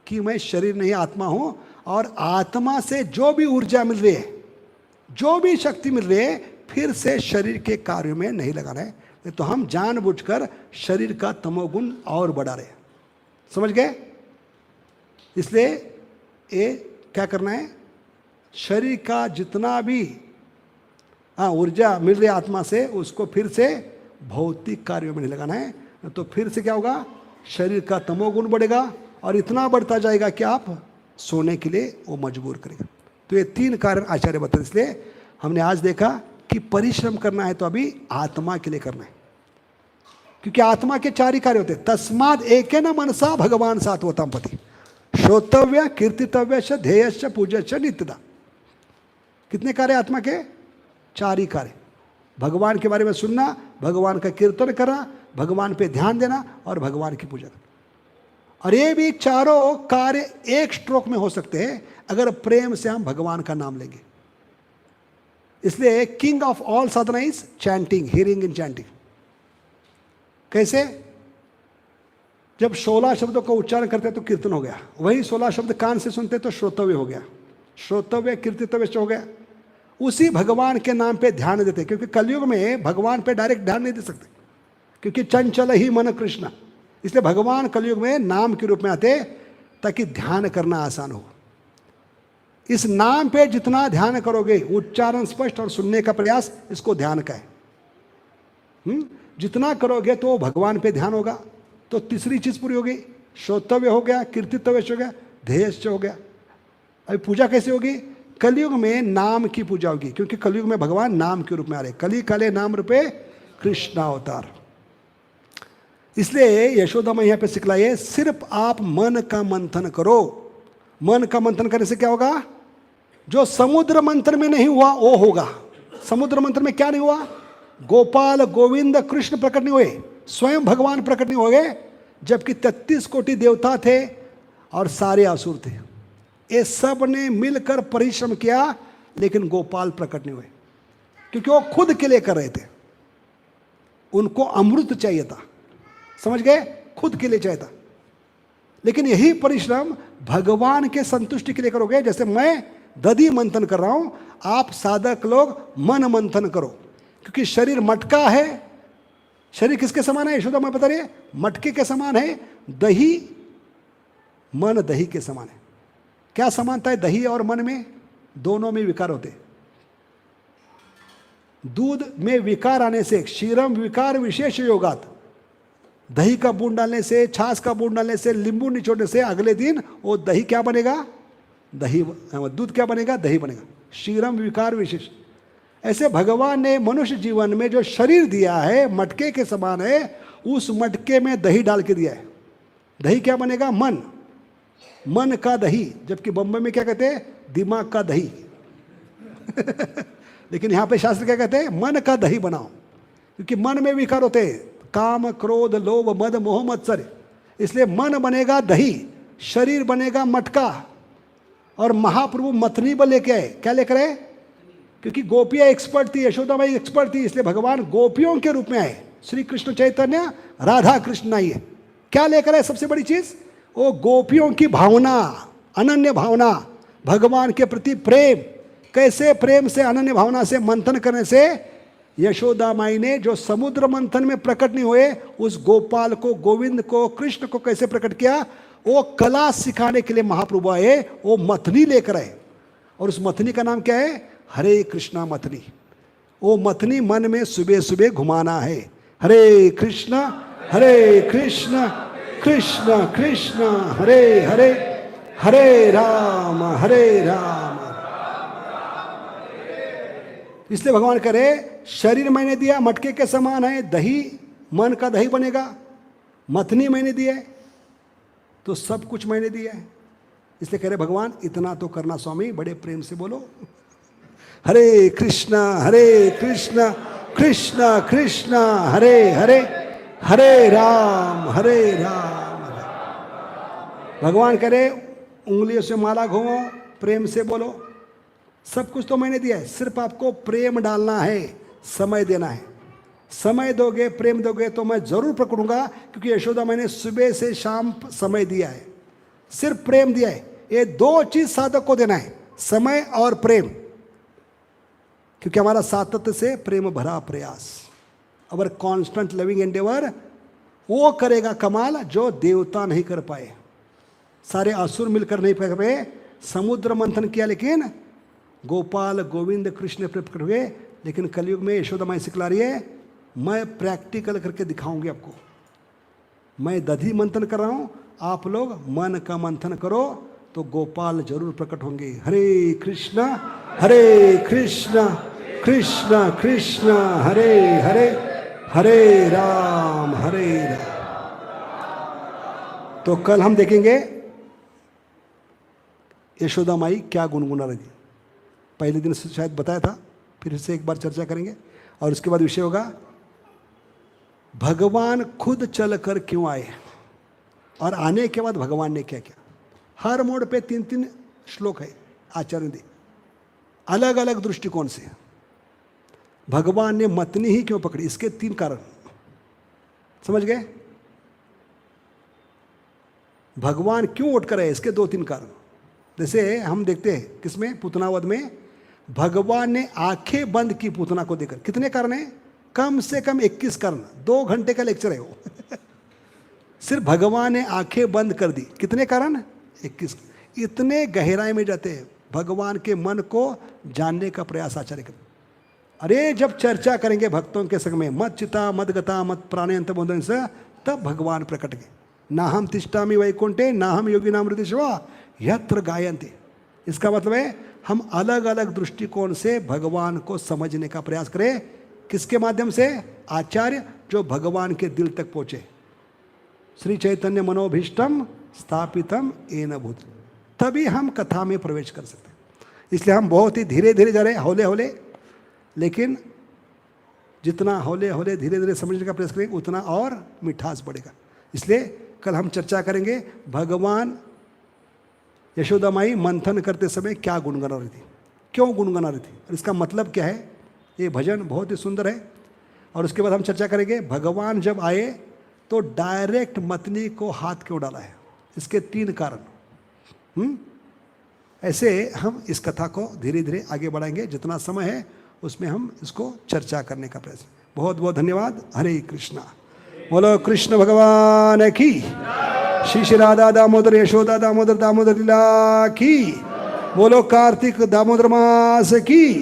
कि मैं शरीर नहीं आत्मा हूं, और आत्मा से जो भी ऊर्जा मिल रही है, जो भी शक्ति मिल रही है, फिर से शरीर के कार्यों में नहीं लगाना है। तो हम जानबूझकर शरीर का तमोगुण और बढ़ा रहे हैं। समझ गए? इसलिए ये क्या करना है? शरीर का जितना भी ऊर्जा मिल रही है आत्मा से, उसको फिर से भौतिक कार्यों में नहीं लगाना है। तो फिर से क्या होगा? शरीर का तमोगुण बढ़ेगा और इतना बढ़ता जाएगा कि आप सोने के लिए वो मजबूर करेगा। तो ये 3 कारण आचार्य बताते। इसलिए हमने आज देखा कि परिश्रम करना है तो अभी आत्मा के लिए करना है, क्योंकि आत्मा के 4 ही कार्य होते हैं। तस्माद एकेन मनसा भगवान सात्वताम पति श्रोतव्य कीर्तितव्य ध्येयश्च पूज्यश्च नित्यदा। कितने कार्य आत्मा के? 4 ही कार्य। भगवान के बारे में सुनना, भगवान का कीर्तन करना, भगवान पे ध्यान देना और भगवान की पूजा करना। और ये भी चारों कार्य एक स्ट्रोक में हो सकते हैं अगर प्रेम से हम भगवान का नाम लेंगे। इसलिए king of all Sadhana is chanting, hearing in chanting. कैसे? जब 16 शब्दों का उच्चारण करते तो कीर्तन हो गया, वही 16 शब्द कान से सुनते तो श्रोतव्य हो गया, श्रोतव्य कीर्तितव्य हो गया। उसी भगवान के नाम पे ध्यान देते, क्योंकि कलयुग में भगवान पे डायरेक्ट ध्यान नहीं दे सकते, क्योंकि चंचल ही मन कृष्ण। इसलिए भगवान कलयुग में नाम के रूप में आते ताकि ध्यान करना आसान हो। इस नाम पे जितना ध्यान करोगे, उच्चारण स्पष्ट और सुनने का प्रयास, इसको ध्यान का है। जितना करोगे तो भगवान पे ध्यान होगा। तो तीसरी चीज पूरी हो गई, श्रोतव्य हो गया, कीर्तितव्य हो गया, ध्येयश्च हो गया। अभी पूजा कैसे होगी? कलयुग में नाम की पूजा होगी, क्योंकि कलयुग में भगवान नाम के रूप में आ रहे। कली काले नाम रूपे कृष्ण अवतार। इसलिए यशोदा मैया पे सिखलाइए, सिर्फ आप मन का मंथन करो। मन का मंथन करने से क्या होगा? जो समुद्र मंथन में नहीं हुआ वो होगा। समुद्र मंथन में क्या नहीं हुआ? गोपाल गोविंद कृष्ण प्रकट नहीं हुए, स्वयं भगवान प्रकट नहीं हो गए, जबकि 33 कोटि देवता थे और सारे असुर थे। ये सब ने मिलकर परिश्रम किया, लेकिन गोपाल प्रकट नहीं हुए, क्योंकि वो खुद के लिए कर रहे थे। उनको अमृत चाहिए था। समझ गए? खुद के लिए चाहिए था। लेकिन यही परिश्रम भगवान के संतुष्टि के लिए करोगे। जैसे मैं दधि मंथन कर रहा हूं, आप साधक लोग मन मंथन करो, क्योंकि शरीर मटका है। शरीर किसके समान है? यशोदा मैं बता रही है, मटके के समान है। दही, मन दही के समान है। क्या समानता है दही और मन में? दोनों में विकार होते। दूध में विकार आने से, क्षीरम विकार विशेष योगात, दही का बूंद डालने से, छाछ का बूंद डालने से, नींबू निचोड़ने से अगले दिन वो दही क्या बनेगा? दही। दूध क्या बनेगा? दही बनेगा। क्षीरम विकार विशेष। ऐसे भगवान ने मनुष्य जीवन में जो शरीर दिया है, मटके के समान है, उस मटके में दही डाल के दिया है। दही क्या बनेगा? मन, मन का दही। जबकि बम्बई में क्या कहते हैं? दिमाग का दही। लेकिन यहाँ पे शास्त्र क्या कहते हैं? मन का दही बनाओ, क्योंकि मन में विकार होते हैं, काम, क्रोध, लोभ, मद, मोह, मत्सर। इसलिए मन बनेगा दही, शरीर बनेगा मटका, और महाप्रभु मथनी पर लेके आए। क्या लेकर आए? क्योंकि गोपियां एक्सपर्ट थी, यशोदा माई एक्सपर्ट थी, इसलिए भगवान गोपियों के रूप में आए। श्री कृष्ण चैतन्य, राधा कृष्ण आई है। क्या लेकर आए? सबसे बड़ी चीज, वो गोपियों की भावना, अनन्य भावना, भगवान के प्रति प्रेम। कैसे प्रेम से, अनन्य भावना से, मंथन करने से यशोदा माई ने जो समुद्र मंथन में प्रकट नहीं हुए, उस गोपाल को, गोविंद को, कृष्ण को कैसे प्रकट किया, वो कला सिखाने के लिए महाप्रभु आए। वो मथनी लेकर आए, और उस मथनी का नाम क्या है? हरे कृष्णा मथनी। वो मथनी मन में सुबह सुबह घुमाना है। हरे कृष्ण कृष्ण कृष्ण हरे हरे, हरे राम राम। इसलिए भगवान करे, शरीर मैंने दिया मटके के समान है, दही, मन का दही बनेगा। मथनी मैंने दिया है, तो सब कुछ मैंने दिया है। इसलिए कह रहे भगवान, इतना तो करना स्वामी, बड़े प्रेम से बोलो, हरे कृष्णा कृष्ण कृष्ण हरे हरे, हरे राम राम। भगवान करे, उंगलियों से माला घूमो, प्रेम से बोलो, सब कुछ तो मैंने दिया है, सिर्फ आपको प्रेम डालना है, समय देना है। समय दोगे, प्रेम दोगे, तो मैं जरूर पकड़ूंगा, क्योंकि यशोदा मैंने सुबह से शाम समय दिया है, सिर्फ प्रेम दिया है। ये दो चीज साधक को देना है, समय और प्रेम, क्योंकि हमारा सातत्य से प्रेम भरा प्रयास, अवर कांस्टेंट लिविंग एंडेवर, वो करेगा कमाल जो देवता नहीं कर पाए, सारे असुर मिलकर नहीं कर पाए। समुद्र मंथन किया, लेकिन गोपाल, गोविंद, कृष्ण प्रकट हुए। लेकिन कलयुग में यशोदा माई सिखला रही है, मैं प्रैक्टिकल करके दिखाऊंगी आपको। मैं दधी मंथन कर रहा हूं, आप लोग मन का मंथन करो, तो गोपाल जरूर प्रकट होंगे। हरे कृष्ण कृष्ण कृष्ण हरे हरे, हरे राम राम। तो कल हम देखेंगे यशोदा माई क्या गुनगुना रही थी। पहले दिन से शायद बताया था, फिर से एक बार चर्चा करेंगे। और उसके बाद विषय होगा, भगवान खुद चलकर क्यों आए, और आने के बाद भगवान ने क्या किया। हर मोड़ पे 3-3 श्लोक है आचार्य ने, अलग अलग दृष्टिकोण से। भगवान ने मथनी ही क्यों पकड़ी, इसके 3 कारण समझ गए। भगवान क्यों उठ कर आए, इसके 2-3 कारण। जैसे हम देखते हैं किसमें, पूतनावध में, भगवान ने आंखें बंद की पूतना को देकर। कितने कारण हैं? कम से कम 21 कारण, 2 घंटे का लेक्चर है वो। सिर्फ भगवान ने आंखें बंद कर दी। कितने कारण? 21। इतने गहराई में जाते हैं, भगवान के मन को जानने का प्रयास आचार्य करते। अरे जब चर्चा करेंगे भक्तों के संग में, मत चिता मत गता मत प्राणयंत बोधन से, तब भगवान प्रकट गए। ना हम तिष्ठामि वैकुंठे ना हम योगी नाम हृदय यत्र गायन्ति। इसका मतलब है हम अलग अलग दृष्टिकोण से भगवान को समझने का प्रयास करें। किसके माध्यम से? आचार्य जो भगवान के दिल तक पहुंचे। श्री चैतन्य मनोभीष्टम स्थापितम येन भूत, तभी हम कथा में प्रवेश कर सकते हैं। इसलिए हम बहुत ही धीरे धीरे जा रहे हैं, हौले हौले, लेकिन जितना हौले हौले धीरे धीरे समझने का प्रयास करेंगे, उतना और मिठास बढ़ेगा। इसलिए कल हम चर्चा करेंगे भगवान यशोदा माई मंथन करते समय क्या गुनगुना रही थी, क्यों गुनगुना रही थी, और इसका मतलब क्या है। ये भजन बहुत ही सुंदर है। और उसके बाद हम चर्चा करेंगे भगवान जब आए तो डायरेक्ट मथनी को हाथ क्यों डाला है, इसके 3 कारण। ऐसे हम इस कथा को धीरे धीरे आगे बढ़ाएंगे, जितना समय है उसमें हम इसको चर्चा करने का प्रयास। बहुत बहुत धन्यवाद। हरे कृष्णा। बोलो कृष्ण भगवान की, श्री श्री राधा दामोदर यशोदा दामोदर दामोदर लीला की, बोलो कार्तिक दामोदर मास की,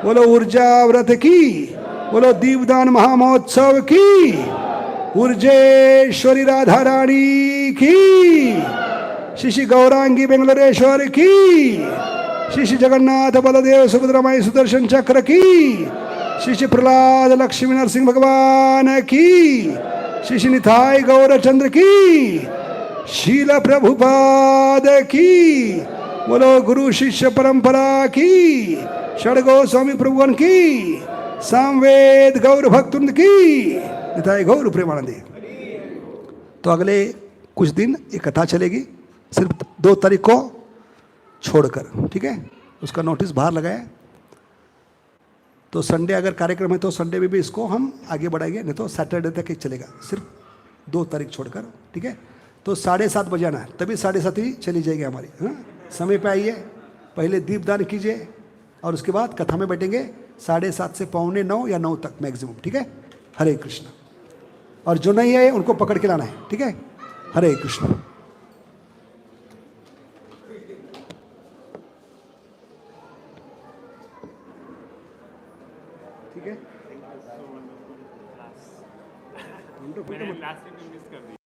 बोलो ऊर्जा व्रत की, बोलो दीपदान महामहोत्सव की, ऊर्जेश्वरी राधा रानी की, श्री श्री गौरांगी बेंगलोरेश्वर की, श्री श्री जगन्नाथ बलदेव सुभद्रा माई सुदर्शन चक्र की, श्री श्री प्रहलाद लक्ष्मी नरसिंह भगवान की, श्री श्री निथाय गौरचंद्र की, शील प्रभुपाद की, बोलो गुरु शिष्य परंपरा की, षडगो स्वामी प्रभुवन की, सामवेद गौर भक्तुंद की, निताय गौर प्रेमानंदी। तो अगले कुछ दिन ये कथा चलेगी, सिर्फ 2 तारीख को छोड़कर, ठीक है। उसका नोटिस बाहर लगाए। तो संडे अगर कार्यक्रम है तो संडे में भी इसको हम आगे बढ़ाएंगे, नहीं तो सैटरडे तक ही चलेगा, सिर्फ 2 तारीख छोड़कर, ठीक है। तो 7:30 बजे आना है, तभी 7:30 ही चली जाएगी हमारी। हाँ, समय पे आइए, पहले दीपदान कीजिए और उसके बाद कथा में बैठेंगे 7:30 से 8:45 या 9 तक मैक्सिमम, ठीक है। हरे कृष्ण। और जो नहीं है उनको पकड़ के लाना है, ठीक है। हरे कृष्ण। ठीक है। मैंने लास्ट में मिस कर दी।